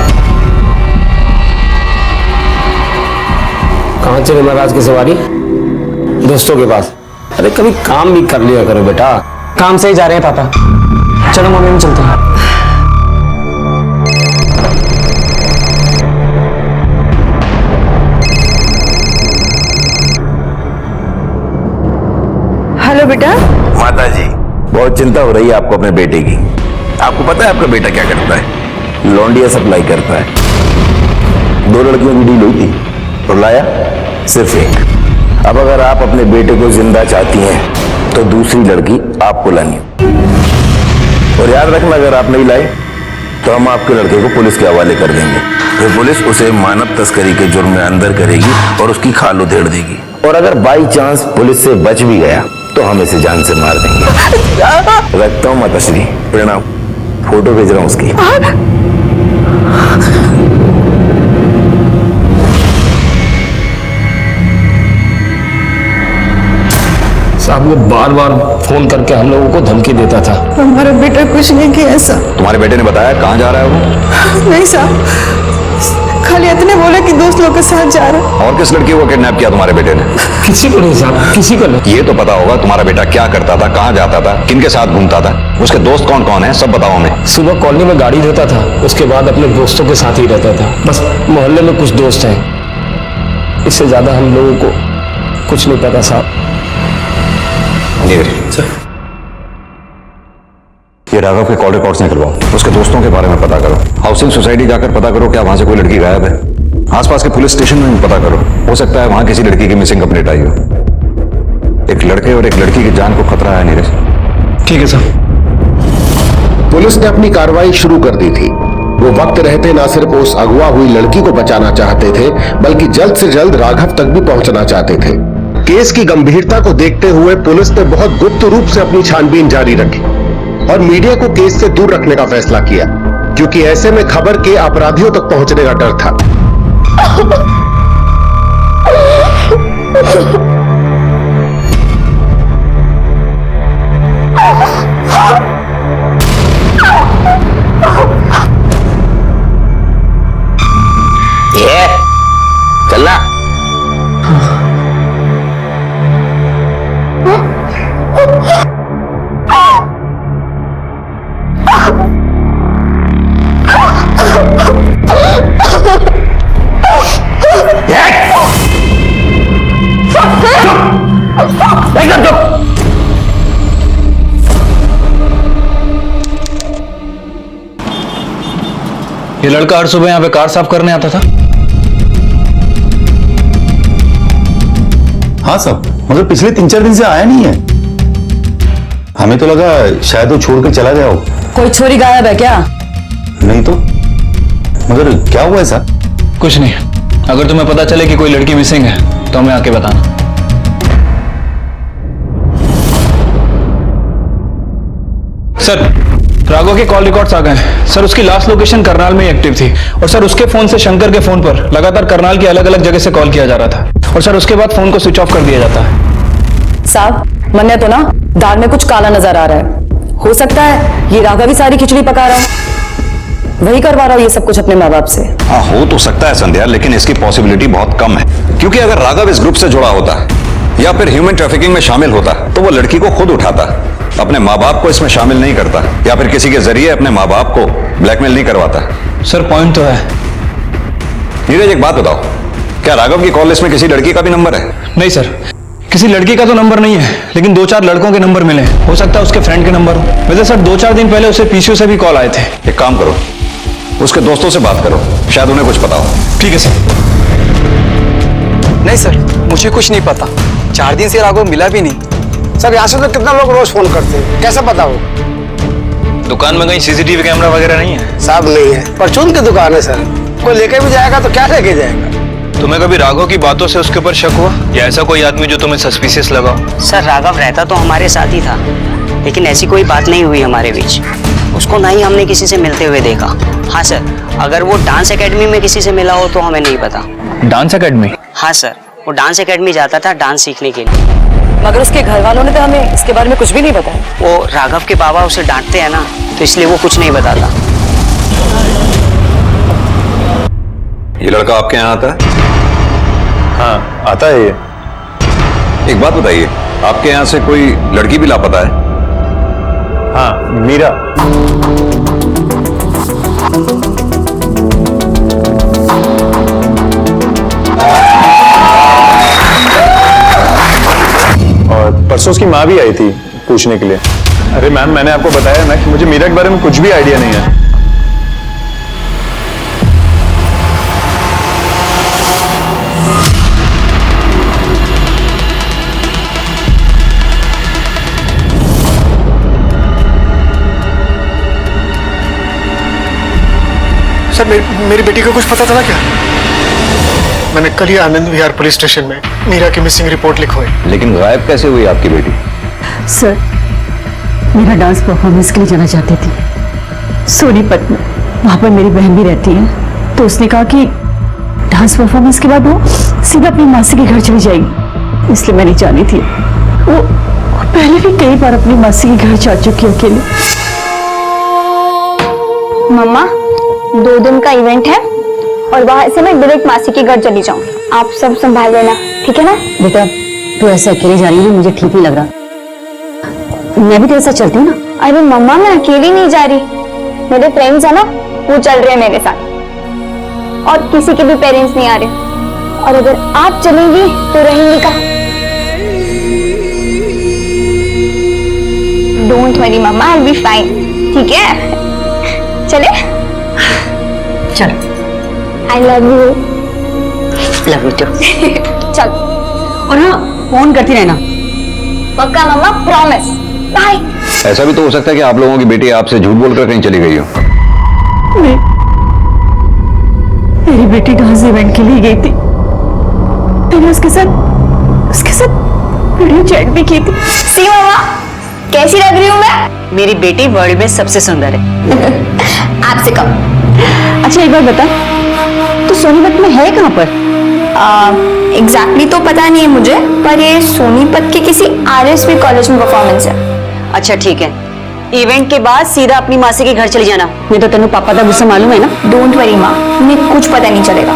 कहाँ चले महाराज की सवारी? दोस्तों के पास। अरे कभी काम भी कर लिया करो बेटा। काम से ही जा रहे हैं पापा। चलो मम्मी, हम चलते हैं। हेलो बेटा। माता जी, बहुत चिंता हो रही है आपको अपने बेटे की। आपको पता है आपका बेटा क्या करता है? लौंडिया सप्लाई करता है। 2 लड़कियों की डील हुई थी और लाया सिर्फ एक। अब अगर आप अपने बेटे को जिंदा चाहती हैं तो दूसरी लड़की आपको लानी है। और याद रखना, अगर आप नहीं लाए तो हम आपके लड़के को पुलिस के हवाले कर देंगे। फिर पुलिस उसे मानव तस्करी के जुर्म में अंदर करेगी और उसकी खाल उधेड़ देगी। और अगर बाई चांस पुलिस से बच भी गया तो हम इसे जान से मार देंगे। रखता हूँ माताश्री, प्रणाम। फोटो भेज रहा हूँ उसकी। साहब, वो बार बार फोन करके हम लोगों को धमकी देता था। हमारा बेटा कुछ नहीं किया ऐसा। तुम्हारे बेटे ने बताया कहाँ जा रहा है वो? नहीं साहब, खाली इतने बोले कि दोस्त लोग के साथ जा रहा है। और किस लड़की को किडनैप किया तुम्हारे बेटे ने? किसी को नहीं साहब, किसी को नहीं। ये तो पता होगा तुम्हारा बेटा क्या करता था, कहाँ जाता था, किनके साथ घूमता था, उसके दोस्त कौन कौन है, सब बताओ हमें। सुबह कॉलोनी में गाड़ी धोता था, उसके बाद अपने दोस्तों के साथ ही रहता था। बस मोहल्ले में कुछ दोस्त हैं, इससे ज्यादा हम लोगों को कुछ नहीं पता साहब। ये राघव के कॉल रिकॉर्ड्स निकलवाओ, उसके दोस्तों के बारे में पता करो, हाउसिंग सोसाइटी जाकर पता करो क्या वहां से कोई लड़की गायब है। आसपास के पुलिस स्टेशन में भी पता करो, हो सकता है वहां किसी लड़की की मिसिंग कंप्लेंट आई हो। एक लड़के और एक लड़की की जान को खतरा है नीरज। ठीक है सर। पुलिस ने अपनी कार्रवाई शुरू कर दी थी। वो वक्त रहते न सिर्फ उस अगवा हुई लड़की को बचाना चाहते थे, बल्कि जल्द से जल्द राघव तक भी पहुंचना चाहते थे। केस की गंभीरता को देखते हुए पुलिस ने बहुत गुप्त रूप से अपनी छानबीन जारी रखी और मीडिया को केस से दूर रखने का फैसला किया, क्योंकि ऐसे में खबर के अपराधियों तक पहुंचने का डर था। ये चलना। ये लड़का हर सुबह यहाँ पे कार साफ करने आता था। हाँ साहब, मगर पिछले 3-4 दिन से आया नहीं है। हमें तो लगा शायद वो छोड़ कर चला गया हो। कोई छोरी गायब है क्या? नहीं तो, मगर क्या हुआ है साहब? कुछ नहीं, अगर तुम्हें पता चले कि कोई लड़की मिसिंग है तो हमें आके बताना। सर, राघव के कॉल रिकॉर्ड्स आ गए हैं। सर, उसकी लास्ट लोकेशन करनाल में ही एक्टिव थी और सर उसके फोन से शंकर के फोन पर लगातार करनाल की अलग अलग जगह से कॉल किया जा रहा था और सर उसके बाद फोन को स्विच ऑफ कर दिया जाता है। साहब, मन्ने तो ना दाल में कुछ काला नजर आ रहा है। हो सकता है ये राघव ही सारी खिचड़ी पका रहा है, वही करवा रहा हो ये सब कुछ अपने माँ बाप से। हाँ, हो तो सकता है संध्या, लेकिन इसकी पॉसिबिलिटी बहुत कम है, क्योंकि अगर राघव इस ग्रुप से जुड़ा होता या फिर ह्यूमन ट्रैफिकिंग में शामिल होता तो वो लड़की को खुद उठाता, अपने माँ बाप को इसमें शामिल नहीं करता या फिर किसी के जरिए अपने माँ बाप को ब्लैकमेल नहीं करवाता। सर, पॉइंट तो है। नीरज, एक बात बताओ, क्या राघव की कॉल लिस्ट में किसी लड़की का भी नंबर है? नहीं सर, किसी लड़की का तो नंबर नहीं है, लेकिन 2-4 लड़कों के नंबर मिले। हो सकता है उसके फ्रेंड के नंबर हो। वैसे सर 2-4 दिन पहले उसे पीसीओ से भी कॉल आए थे। एक काम करो, उसके दोस्तों से बात करो, शायद उन्हें कुछ पता हो। ठीक है सर। नहीं सर, मुझे कुछ नहीं पता। 4 दिन से राघव मिला भी नहीं। सर यहाँ से तो कितना लोग रोज फोन करते हैं, कैसे पता हो? दुकान में कहीं सीसीटीवी कैमरा वगैरह नहीं है? साहब नहीं है, परचून की दुकान है सर। कोई लेके भी जाएगा तो क्या लेके जाएगा? तुम्हें कभी राघव की बातों से उसके ऊपर शक हुआ, या ऐसा कोई आदमी जो तुम्हें सस्पिशियस लगा? सर राघव रहता तो हमारे साथ ही था, लेकिन ऐसी कोई बात नहीं हुई हमारे बीच। उसको ना ही हमने किसी से मिलते हुए देखा। हाँ सर, अगर वो डांस एकेडमी में किसी से मिला हो तो हमें नहीं पता। Dance academy? हाँ सर, वो डांस एकेडमी जाता था डांस सीखने के लिए। मगर उसके घर वालों ने तो हमें इसके बारे में कुछ भी नहीं बताया। वो राघव के बाबा उसे डांटते हैं ना, तो इसलिए वो कुछ नहीं बताता। ये लड़का आपके यहाँ आता है? हाँ आता है ये। एक बात बताइए, आपके यहाँ से कोई लड़की भी लापता है? हाँ, मीरा। और परसों उसकी माँ भी आई थी पूछने के लिए। अरे मैम, मैंने आपको बताया ना कि मुझे मीरा के बारे में कुछ भी आइडिया नहीं है। सर मेरी बेटी को कुछ पता चला क्या? मैंने कल ही आनंद विहार पुलिस स्टेशन में मीरा की मिसिंग रिपोर्ट लिखवाई। लेकिन गायब कैसे हुई आपकी बेटी? सर, मेरा डांस परफॉर्मेंस के लिए जाना चाहती थी सोनीपत में। वहां पर मेरी बहन भी रहती है, तो उसने कहा कि डांस परफॉर्मेंस के बाद वो सीधा अपनी मासी के घर चली जाएगी, इसलिए मैं नहीं जानी थी। वो पहले भी कई बार अपनी मासी के घर जा चुकी है अकेले। मम्मा, 2 दिन का इवेंट है और वहां से मैं डायरेक्ट मासी के घर चली जाऊंगी। आप सब संभाल लेना, ठीक है ना? बेटा, तू ऐसे अकेले जा रही है, मुझे ठीक नहीं लग रहा। मैं भी तेरे साथ चलती हूँ ना। अरे मम्मा, मैं अकेली नहीं जा रही, मेरे फ्रेंड्स है ना, वो चल रहे हैं मेरे साथ, और किसी के भी पेरेंट्स नहीं आ रहे। और अगर आप चलेंगी तो रहेंगी कहाँ? Don't worry mama, I will be fine, ठीक है? चले? चलो। I love you. Love you too. चल। और हाँ, फोन करती रहना। पक्का मम्मा, प्रॉमिस। बाय। ऐसा भी तो हो सकता है कि आप लोगों की बेटी आपसे झूठ बोलकर कहीं चली गई हो। नहीं, मेरी बेटी डांस इवेंट के लिए गई थी। मैंने उसके साथ वीडियो चैट भी की थी। सी मम्मा, कैसी लग रही हूँ मैं? मेरी बेटी वर्ल्ड में सबसे सुंदर है। आपसे कम। अच्छा एक बार बता, तू सोनीपत में है कहाँ पर? एग्जैक्टली तो पता नहीं है मुझे, पर ये सोनीपत के किसी RSV कॉलेज में परफॉर्मेंस है। अच्छा ठीक है, इवेंट के बाद सीधा अपनी मासी के घर चली जाना। नहीं तो तेनू पापा का गुस्सा मालूम है ना। डोंट वरी माँ, मुझे कुछ पता नहीं चलेगा।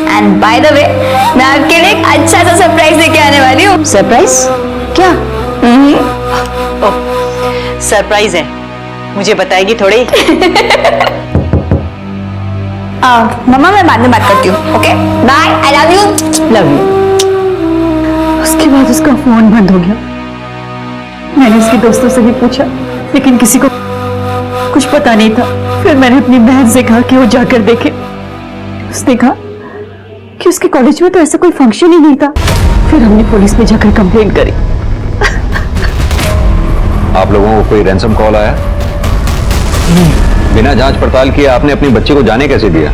एंड बाय द वे, मैं आपके लिए एक अच्छा सा सरप्राइज लेके आने वाली हूँ। सरप्राइज? क्या? सरप्राइज है, मुझे बताएगी थोड़ी? मम्मा, मैं बाद में बात करती हूँ। Okay bye, I love you. Love you. उसके बाद उसका फोन बंद हो गया। मैंने उसके दोस्तों से भी पूछा, लेकिन किसी को कुछ पता नहीं था। फिर मैंने अपनी बहन से कहा कि वो जाकर देखे। उसने कहा कि उसके कॉलेज में तो ऐसा कोई फंक्शन ही नहीं था। फिर हमने पुलिस में जाकर कंप्लेंट करी। आप लोगों को कोई रैंसम कॉल आया? बिना जांच पड़ताल किए आपने अपनी बच्ची को जाने कैसे दिया?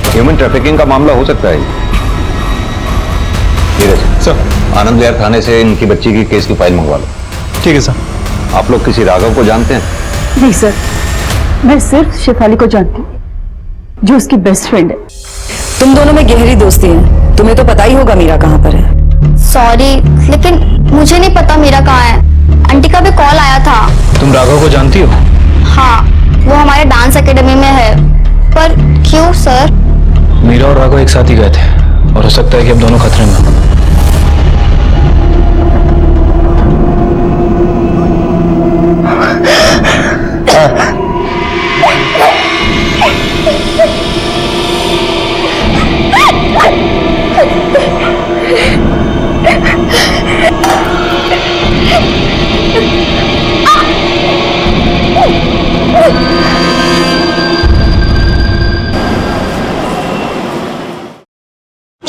ह्यूमन ट्रैफिकिंग का मामला हो सकता है। सर, आनंद विहार थाने से इनकी बच्ची की केस की फाइल मंगवा लो। ठीक है सर। आप लोग किसी राघव को जानते हैं? नहीं सर, मैं सिर्फ शेफाली को जानती हूँ, जो उसकी बेस्ट फ्रेंड है। तुम दोनों में गहरी दोस्ती है, तुम्हें तो पता ही होगा मीरा कहाँ पर है। सॉरी, लेकिन मुझे नहीं पता मीरा कहाँ है। आंटी का भी कॉल आया था। तुम राघव को जानती हो? हाँ, वो हमारे डांस एकेडमी में है। पर क्यों सर? मीरा और राघव एक साथ ही गए थे, और हो सकता है कि अब दोनों खतरे में हो।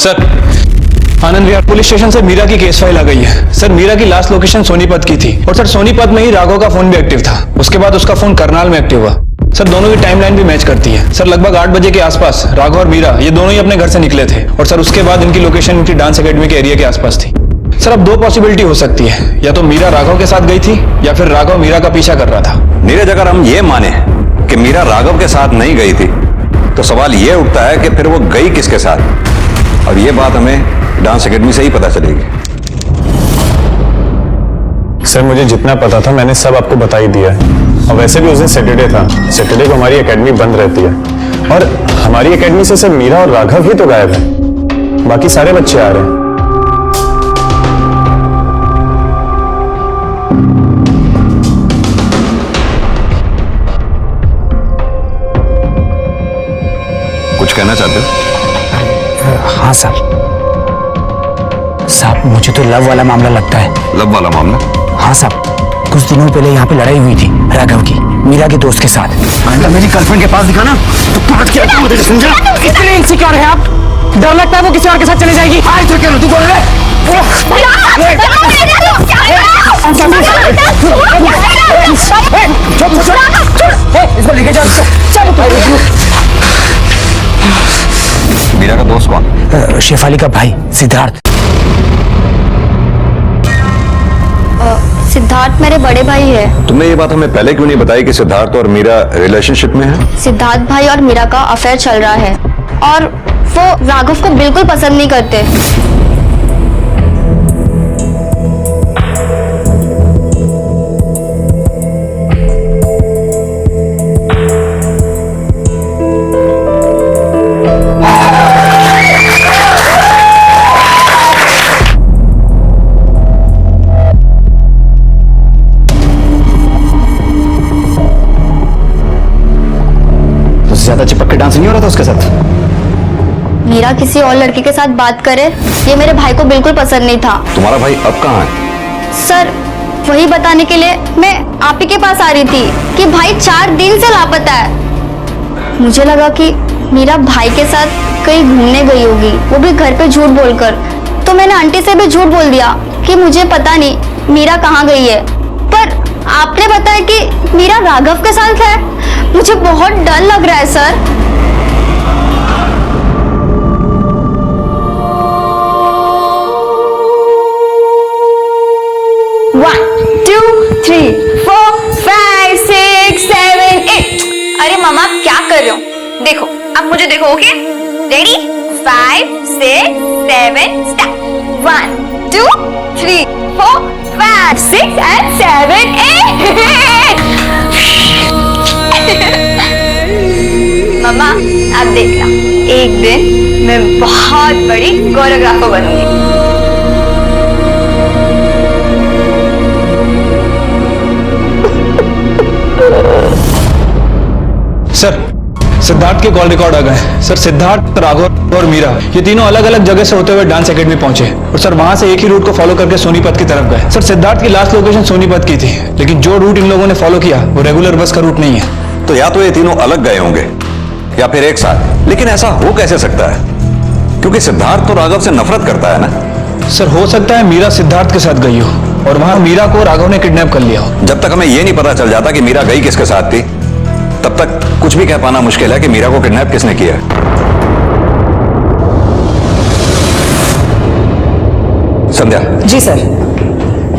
Sir, Anand Vihar police station से मीरा की केस फाइल आ गई है। सर, मीरा की लास्ट लोकेशन सोनीपत की थी और सर सोनीपत में ही राघव का फोन भी एक्टिव था। उसके बाद उसका फोन करनाल में एक्टिव हुआ। सर, दोनों की टाइमलाइन भी मैच करती है। सर, लगभग 8 बजे के आसपास राघव और मीरा ये दोनों ही अपने घर से निकले थे और सर उसके बाद इनकी लोकेशन इनकी डांस एकेडमी के एरिया के आसपास थी। सर, अब 2 पॉसिबिलिटी हो सकती है, या तो मीरा राघव के साथ गई थी या फिर राघव मीरा का पीछा कर रहा था। नीरज, अगर हम ये माने कि मीरा राघव के साथ नहीं गई थी तो सवाल ये उठता है कि फिर वो गई किसके साथ, और ये बात हमें डांस एकेडमी से ही पता चलेगी। सर, मुझे जितना पता था मैंने सब आपको बता ही दिया है। और वैसे भी उस दिन सैटरडे था, सैटरडे को हमारी एकेडमी बंद रहती है और हमारी एकेडमी से सिर्फ मीरा और राघव ही तो गायब है, बाकी सारे बच्चे आ रहे हैं। कुछ कहना चाहते हो? हाँ साहब, मुझे तो लव वाला मामला लगता है। लव वाला मामला? हाँ साहब, कुछ दिनों पहले यहाँ पे लड़ाई हुई थी राघव की मीरा के दोस्त के साथ। मेरी गर्लफ्रेंड के पास दिखा ना तो पाँच क्या मुझे समझा? इतने इनसिक्योर है आप, डर लगता है वो किसी और के साथ चले जाएगी। आज तो क्या तू बोल रहे? इसको लेके जाओ। मीरा का दोस्त कौन? शेफाली का भाई सिद्धार्थ। सिद्धार्थ मेरे बड़े भाई है। तुमने ये बात हमें पहले क्यों नहीं बताई कि सिद्धार्थ और मीरा रिलेशनशिप में है? सिद्धार्थ भाई और मीरा का अफेयर चल रहा है और वो राघव को बिल्कुल पसंद नहीं करते। ज्यादा चिपक के डांस नहीं हो रहा था उसके साथ? मीरा किसी और लड़के के साथ बात करे ये मेरे भाई को बिल्कुल पसंद नहीं था। तुम्हारा भाई अब कहाँ है? सर, वही बताने के लिए मैं आप ही के पास आ रही थी कि भाई 4 दिन से लापता है। मुझे लगा कि मीरा भाई के साथ कहीं घूमने गई होगी, वो भी घर पे झूठ बोलकर। तो मैंने आंटी से भी झूठ बोल दिया कि मुझे पता नहीं मीरा कहाँ गई है, पर आपने बताया कि मीरा राघव के साथ है। मुझे बहुत डर लग रहा है सर। One, 2, 3, 4, 5, 6, 7, 8। अरे मामा आप क्या कर रहे हो? देखो, आप मुझे देखो, ओके? रेडी? 5, 6, 7, स्टार्ट। 1, 2, 3, 4, 5, 6 and 7, 8। मामा आप देखना, एक दिन मैं बहुत बड़ी कोरियोग्राफर बनूंगी। सर, सिद्धार्थ के कॉल रिकॉर्ड आ गए। सर, सिद्धार्थ, राघव और मीरा ये तीनों अलग अलग जगह से होते हुए डांस एकेडमी पहुंचे और सर वहां से एक ही रूट को फॉलो करके सोनीपत की तरफ गए। सर, सिद्धार्थ की लास्ट लोकेशन सोनीपत की थी, लेकिन जो रूट इन लोगों ने फॉलो किया वो रेगुलर बस का रूट नहीं है। तो या तो ये तीनों अलग गए होंगे या फिर एक साथ, लेकिन ऐसा हो कैसे सकता है? क्योंकि सिद्धार्थ तो राघव से नफरत करता है ना। सर, हो सकता है मीरा सिद्धार्थ के साथ गई हो और वहां मीरा को राघव ने किडनैप कर लिया हो। जब तक हमें यह नहीं पता चल जाता कि मीरा गई किसके साथ थी, तब तक कुछ भी कह पाना मुश्किल है कि मीरा को किडनैप किसने किया है। संध्या। जी सर।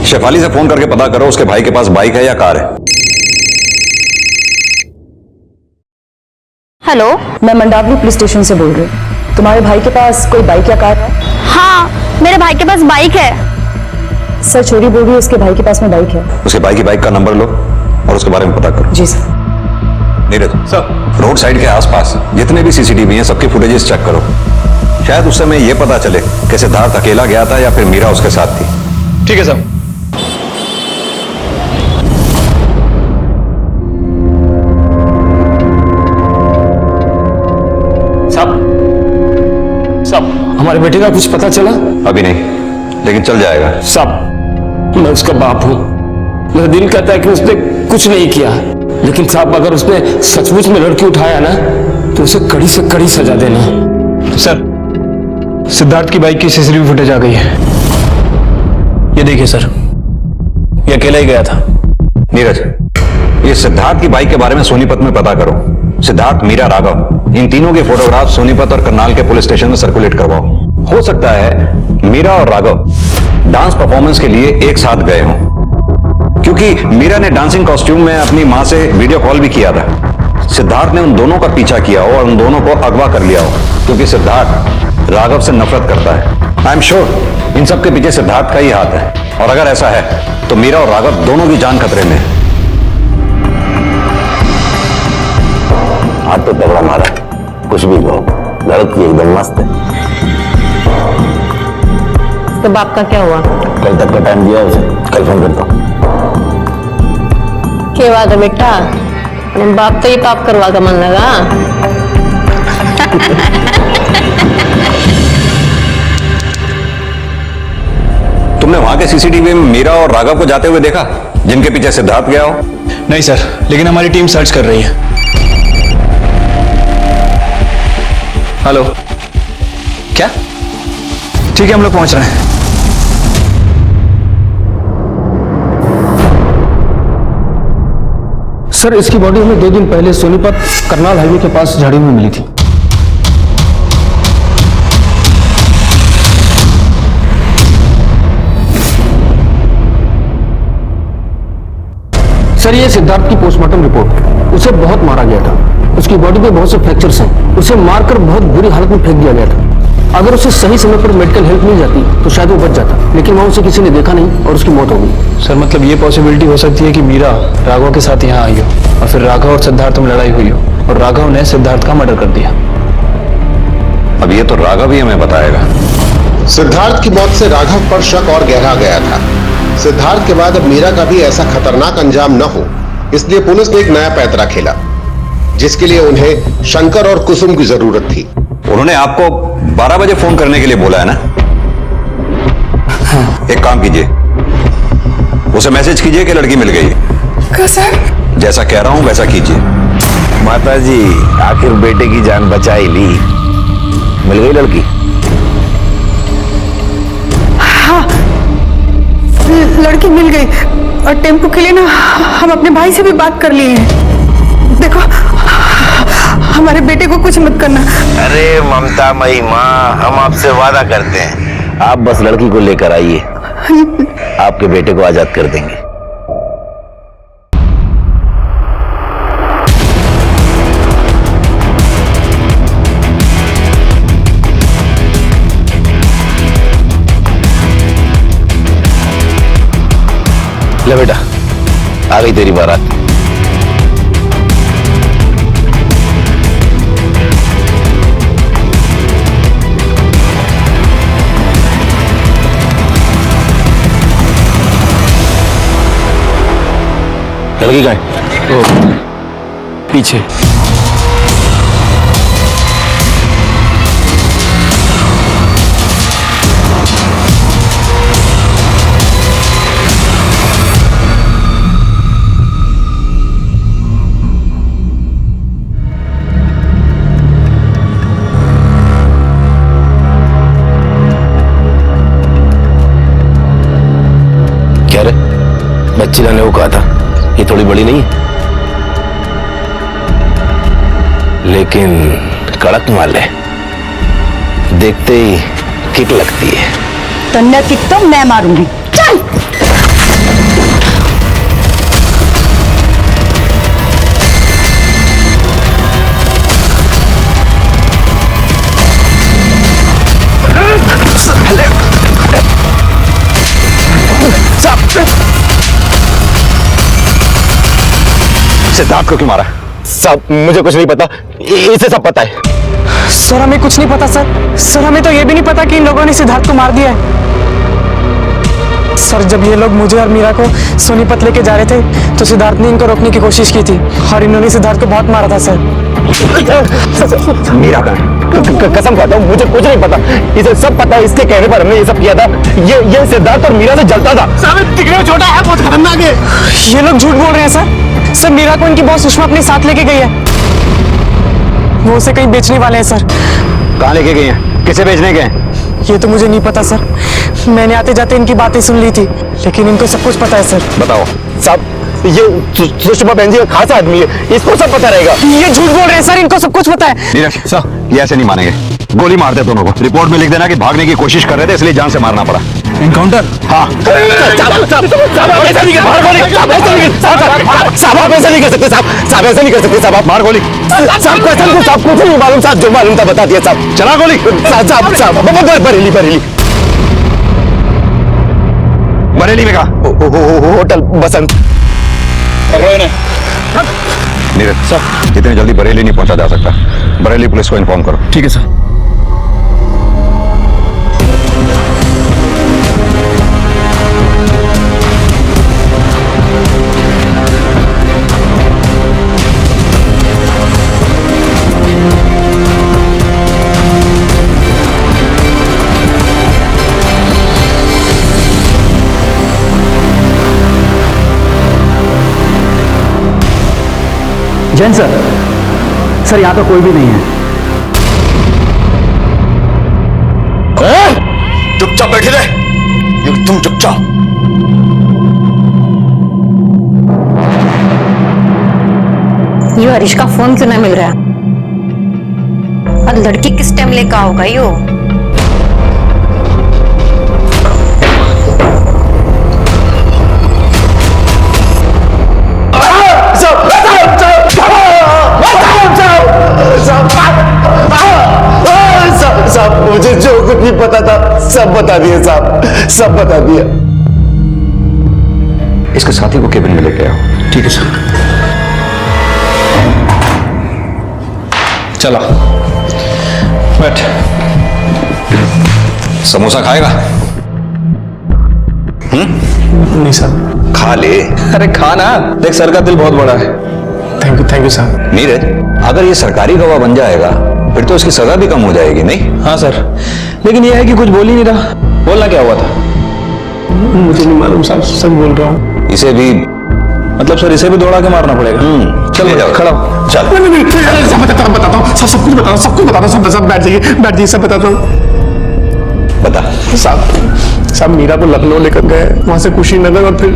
शेफाली से फोन करके पता करो उसके भाई के पास बाइक है या कार है। हेलो, मैं मंडावली पुलिस स्टेशन से बोल रही हूँ। तुम्हारे भाई के पास कोई बाइक या कार है? हाँ, मेरे भाई के पास बाइक है। सर, चोरी बोल रही है उसके भाई के पास में बाइक है। उसके भाई की बाइक का नंबर लो और उसके बारे में पता करो। जी sir. Neeraj sir, road side के आसपास जितने भी सीसीटीवी हैं सबकी फुटेजेस चेक करो। शायद उस समय यह पता चले कि सिद्धार्थ अकेला गया था या फिर मीरा उसके साथ थी। ठीक है सर। सब हमारे बेटे का कुछ पता चला? अभी नहीं, लेकिन चल जाएगा। सब, मैं उसका बाप हूं। मेरा दिल कहता है कि उसने कुछ नहीं किया, लेकिन साहब अगर उसने सचमुच में लड़की उठाया ना तो उसे कड़ी से कड़ी सजा देना। सर, सिद्धार्थ की बाइक की सीसीटीवी फुटेज आ गई है। ये देखिए सर, ये अकेला ही गया था। नीरज, ये सिद्धार्थ की बाइक के बारे में सोनीपत में पता करो। सिद्धार्थ, मीरा, राघव, इन तीनों के फोटोग्राफ सोनीपत और करनाल के पुलिस स्टेशन में सर्कुलेट करवाओ। हो सकता है मीरा और राघव डांस परफॉर्मेंस के लिए एक साथ गए हों, क्योंकि मीरा ने डांसिंग कॉस्ट्यूम में अपनी मां से वीडियो कॉल भी किया था। सिद्धार्थ ने उन दोनों का पीछा किया हो और उन दोनों को अगवा कर लिया हो, क्योंकि सिद्धार्थ राघव से नफरत करता है। आई एम श्योर इन सब के पीछे सिद्धार्थ का ही हाथ है, और अगर ऐसा है तो मीरा और राघव दोनों की जान खतरे में है। हाथ तो तगड़ा मारा, कुछ भी कहो, लड़की एकदम मस्त है। तो बाप का क्या हुआ? कल तक का टाइम दिया उसे, कल फोन करता हूँ। क्या बात है बेटा, बाप तो ही पाप करवा का मन लगा। तुमने वहां के सीसीटीवी में मीरा और राघव को जाते हुए देखा, जिनके पीछे सिद्धार्थ गया हो? नहीं सर, लेकिन हमारी टीम सर्च कर रही है। हेलो, क्या? ठीक है, हम लोग पहुंच रहे हैं। सर, इसकी बॉडी हमें 2 दिन पहले सोनीपत करनाल हाईवे के पास झाड़ी में मिली थी। सर, ये सिद्धार्थ की पोस्टमार्टम रिपोर्ट। उसे बहुत मारा गया था, उसकी बॉडी पे बहुत से फ्रैक्चर्स हैं, उसे मारकर बहुत बुरी हालत में फेंक दिया गया था। अगर उसे सही समय पर मेडिकल हेल्प मिल जाती तो शायद वो बच जाता, लेकिन वहां उसे किसी ने देखा नहीं और उसकी मौत हो गई। सर, मतलब ये पॉसिबिलिटी हो सकती है कि मीरा राघव के साथ यहाँ आई हो और फिर राघव और सिद्धार्थ में लड़ाई हुई हो और राघव ने सिद्धार्थ का मर्डर कर दिया। अब ये तो राघव ही हमें बताएगा। सिद्धार्थ की मौत से राघव पर शक और गहरा गया था। सिद्धार्थ के बाद अब मीरा का भी ऐसा खतरनाक अंजाम न हो, इसलिए पुलिस ने एक नया पैंतरा खेला, जिसके लिए उन्हें शंकर और कुसुम की जरूरत थी। उन्होंने आपको 12 बजे फोन करने के लिए बोला है ना? एक काम कीजिए, उसे मैसेज कीजिए कि लड़की मिल गई है। सर, जैसा कह रहा हूं वैसा कीजिए। माता जी, आखिर बेटे की जान बचा ही ली। मिल गई लड़की? हाँ, लड़की मिल गई और टेम्पो के लिए ना हम अपने भाई से भी बात कर लिए हैं। देखो, हमारे बेटे को कुछ मत करना। अरे ममता मई माँ, हम आपसे वादा करते हैं, आप बस लड़की को लेकर आइए, आपके बेटे को आजाद कर देंगे। ले बेटा, आ गई तेरी बारात। लड़की कहाँ है? पीछे। क्या रे, बच्ची लाने को कहा था, ये थोड़ी बड़ी नहीं है, लेकिन कड़क माल है, देखते ही किक लगती है। तन्ने किक तो मैं मारूंगी। चल। सिद्धार्थ को क्यों मारा? सब मुझे कुछ नहीं पता, इसे सब पता है। सर, हमें कुछ नहीं पता सर, हमें तो ये भी नहीं पता कि इन लोगों ने सिद्धार्थ को मार दिया है। सर, जब ये लोग मुझे और मीरा को सोनीपत लेके जा रहे थे तो सिद्धार्थ ने इनको रोकने की कोशिश की थी और इन्होंने सिद्धार्थ को बहुत मारा था सर। मीरा कहाँ है? कसम खाता हूँ, मुझे कुछ नहीं पता, इसे सब पता है, इसके कहने पर हमने ये सब किया था। ये सिद्धार्थ और मीरा से जलता था। दिखने में छोटा है, बहुत खतरनाक है। ये लोग झूठ बोल रहे हैं सर, मीरा को इनकी बॉस सुषमा अपने साथ लेके गई है, वो उसे कहीं बेचने वाले हैं सर। कहाँ लेके गए हैं? किसे बेचने गए? ये तो मुझे नहीं पता सर। मैंने आते जाते इनकी बातें सुन ली थी, लेकिन इनको सब कुछ पता है सर। बताओ। साहब ये सुषमा बहन जी का खास आदमी है, इसको सब पता रहेगा। ये झूठ बोल रहे हैं सर, इनको सब कुछ पता है। नीरज सर, ये ऐसे नहीं मानेंगे, गोली मार दे दोनों को। रिपोर्ट में लिख देना कि भागने की कोशिश कर रहे थे इसलिए जान से मारना पड़ा। एनकाउंटर? हाँ। साहब ऐसा नहीं कर सकते साहब, ऐसा नहीं कर सकते साहब। आप मार गोली साहब, कसम से साहब कुछ नहीं मालूम साहब, जो मालूम था बता दिया साहब। चला गोली साहब। बरेली बरेली में कहा? होटल बसंत। नीरज सर, जितने जल्दी बरेली नहीं पहुंचा जा सकता, बरेली पुलिस को इन्फॉर्म करो। ठीक है सर। जैन सर, यहाँ पे कोई भी नहीं है। चुपचाप बैठे रहे, तुम चुपचाप। यो हरीश का फोन क्यों ना मिल रहा? और लड़की किस टाइम लेकर होगा यो? साहब मुझे जो कुछ नहीं पता था सब बता दिए साहब, सब बता दिया। इसके साथी को केबिन में लेके आओ। ठीक है सर। चला बैठ। समोसा खाएगा? नहीं सर। खा ले। अरे खा ना, देख सर का दिल बहुत बड़ा है। Thank you sir. नीरज, अगर ये सरकारी गवाह बन जाएगा फिर तो इसकी सजा भी कम हो जाएगी, नहीं? हाँ सर, लेकिन ये है कि कुछ बोल ही नहीं रहा। बोलना क्या हुआ था? मुझे नहीं मालूम साहब, सब बोल रहा हूँ। इसे भी मतलब सर इसे भी दौड़ा के मारना पड़ेगा? चले जाओ, खड़ा हो। चल। सब बताता हूँ, सब कुछ बताता हूँ, सब कुछ बताता हूँ। सब बैठ जाइए, सब बताता हूँ। बता। साहब मीरा को लखनऊ लेकर गए, वहां से कुशीनगर और फिर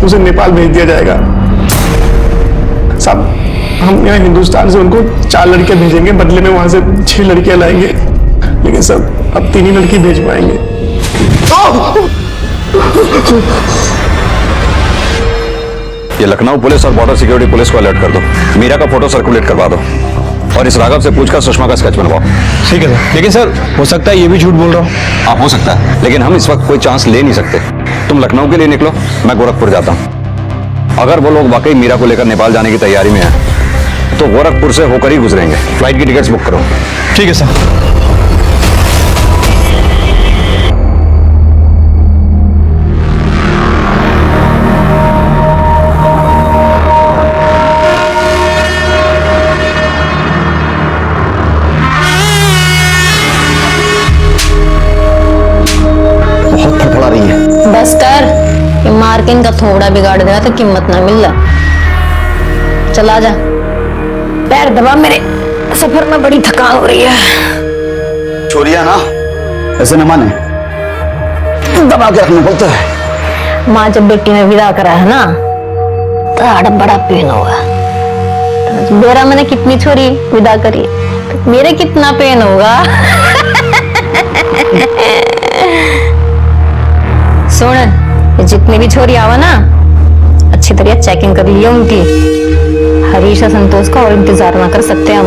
उसे नेपाल भेज दिया जाएगा। साहब हम यहाँ हिंदुस्तान से उनको 4 लड़कियां भेजेंगे, बदले में वहां से 6 लड़कियां लाएंगे, लेकिन सब अब 3 ही लड़की भेज पाएंगे। ये लखनऊ पुलिस और बॉर्डर सिक्योरिटी पुलिस को अलर्ट कर दो। मीरा का फोटो सर्कुलेट करवा दो और इस राघव से पूछकर सुषमा का स्केच बनवाओ। ठीक है सर। लेकिन सर हो सकता है ये भी झूठ बोल रहा हूँ। हाँ हो सकता है, लेकिन हम इस वक्त कोई चांस ले नहीं सकते। तुम लखनऊ के लिए निकलो, मैं गोरखपुर जाता हूँ। अगर वो लोग वाकई मीरा को लेकर नेपाल जाने की तैयारी में हैं तो गोरखपुर से होकर ही गुजरेंगे। फ्लाइट की टिकट्स बुक करो। ठीक है सर। बहुत फड़फड़ा रही है। बस कर, ये मार के इनका थोड़ा बिगाड़ देगा तो कीमत ना मिल रहा। चला जा, पैर दबा मेरे, सफर में बड़ी थकान हो रही है। चोरिया ना ऐसे न माने, दबा के रखना पड़ता है। माँ जब बेटी ने विदा करा है ना तो बड़ा पेन होगा। बेरा मैंने कितनी छोरी विदा करी, मेरे कितना पेन होगा। सुन, जितनी भी छोरी आवा ना अच्छी तरह चेकिंग कर लियो उनकी। हरीश और संतोष का और इंतजार ना कर सकते हम,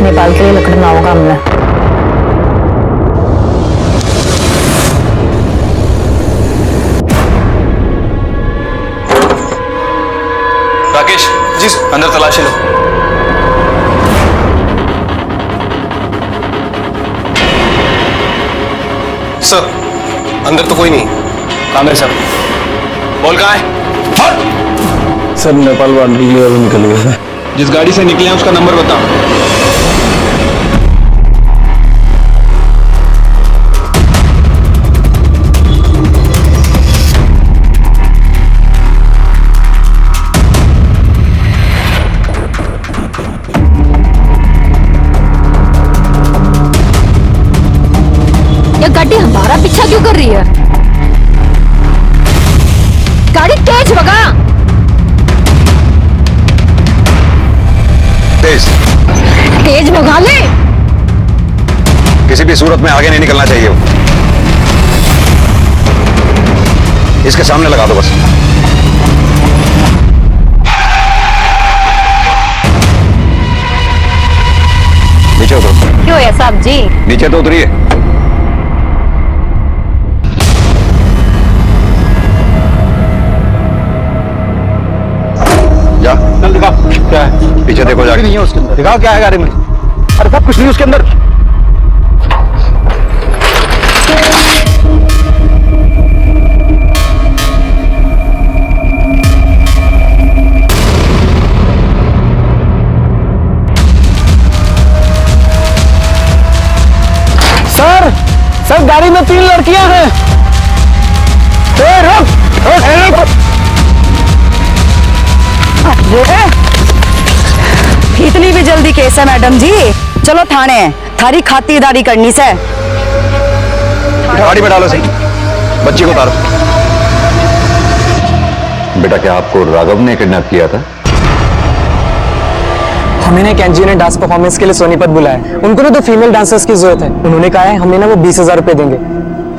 नेपाल के लिए निकलना होगा हमने। राकेश जी, अंदर तलाशी लो। सर अंदर तो कोई नहीं। आमिर सर, बोल कहाँ है? सर नेपाल वाली निकल गए सर। जिस गाड़ी से निकले हैं उसका नंबर बताओ। ये गाड़ी पीछा क्यों कर रही है? गाड़ी तेज भगा। तेज भगा ले। किसी भी सूरत में आगे नहीं निकलना चाहिए वो। इसके सामने लगा दो बस। नीचे उतरो। क्यों है साहब जी? नीचे तो उतरिए। जा चल दिखा क्या है पीछे देखो जाके। नहीं है उसके अंदर। दिखाओ क्या है गाड़ी में। अरे सब कुछ नहीं उसके अंदर। सर गाड़ी में 3 लड़कियां हैं। इतनी भी जल्दी केस है मैडम जी? चलो थाने, थारी खातिरदारी करनी से। गाड़ी में डालो सही। बच्ची को उतारो। बेटा क्या आपको राघव ने किडनैप किया था? हमें ना एक एनजीओ ने डांस परफॉर्मेंस के लिए सोनीपत बुलाया। उनको ना 2 फीमेल डांसर्स की जरूरत है। उन्होंने कहा है हमें ना वो 20,000 रुपए देंगे।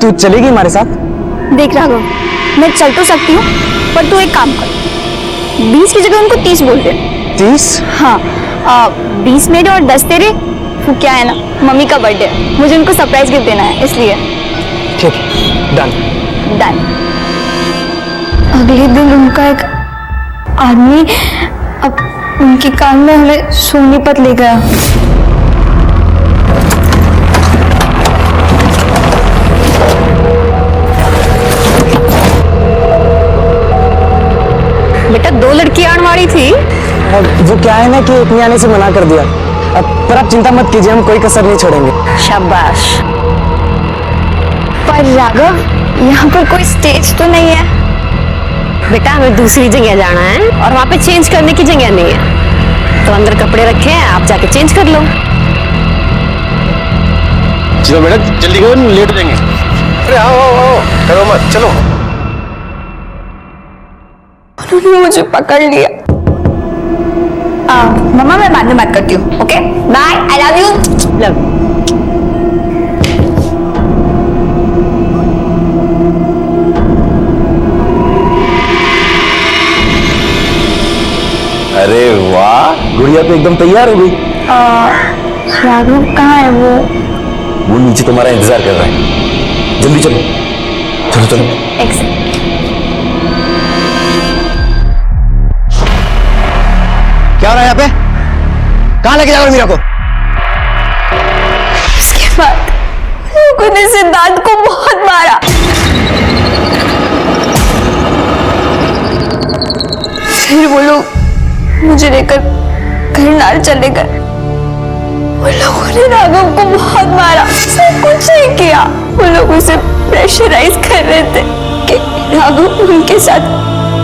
तू चलेगी हमारे साथ? देख राघव, मैं चल तो सकती हूँ, पर तू एक काम कर, 20 की जगह उनको 30 बोल दे। 30? हाँ, 20 मेरे और 10 तेरे। वो क्या है ना, मम्मी का बर्थडे है, मुझे उनको सरप्राइज गिफ्ट देना है, इसलिए। ठीक है, डन। डन। अगले दिन उनका एक आदमी अब उनकी कार में हमें सोनीपत ले गया। बेटा 2 लड़कियां आने वाली थी। वो क्या है ना कि एक ने आने से मना कर दिया। पर आप चिंता मत कीजिए, हम कोई कसर नहीं छोड़ेंगे। शाबाश। पर राघव, यहाँ पर कोई स्टेज तो नहीं है। बेटा हमें दूसरी जगह जाना है और वहाँ पे चेंज करने की जगह नहीं है, तो अंदर कपड़े रखे हैं, आप जाके चेंज कर लो। चलो बेटा जल्दी करो, लेट हो जाएंगे। अरे आओ करो मत, चलो। उन्होंने मुझे पकड़ लिया। मम्मा मैं बाद में बात करती हूँ। Okay bye, I love you. Love. अरे वाह, गुड़िया तो एकदम तैयार हो गई। राघव कहाँ है? वो नीचे तुम्हारा इंतजार कर रहा है। जल्दी चलो चलो चलो। एक सेकंड। क्या हो रहा है यहाँ पे? कहाँ लेके जा रहे हो मीरा को? उसके बाद लोगों ने सिद्धार्थ को बहुत मारा। फिर वो लोग मुझे लेकर करनाल चले गए। वो लोगों ने राघव को बहुत मारा, उसने कुछ नहीं किया। वो लोग उसे प्रेशराइज कर रहे थे कि राघव उनके साथ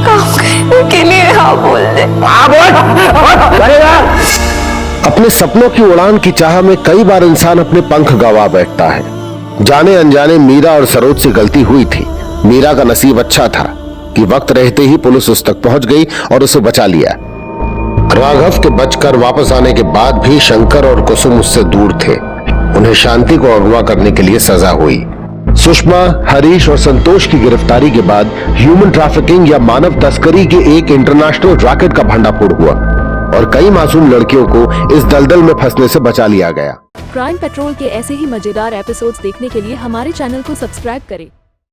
काम करने के लिए हाँ बोल दे। अपने सपनों की उड़ान की चाह में कई बार इंसान अपने पंख गंवा बैठता है। जाने अनजाने मीरा और सरोज से गलती हुई थी। मीरा का नसीब अच्छा था कि वक्त रहते ही पुलिस उस तक पहुंच गई और उसे बचा लिया। राघव के बचकर वापस आने के बाद भी शंकर और कुसुम उससे दूर थे। उन्हें शांति को अगवा करने के लिए सजा हुई। सुषमा, हरीश और संतोष की गिरफ्तारी के बाद ह्यूमन ट्रैफिकिंग या मानव तस्करी के एक इंटरनेशनल रैकेट का भंडाफोड़ हुआ और कई मासूम लड़कियों को इस दलदल में फंसने से बचा लिया गया। क्राइम पेट्रोल के ऐसे ही मजेदार एपिसोड्स देखने के लिए हमारे चैनल को सब्सक्राइब करें।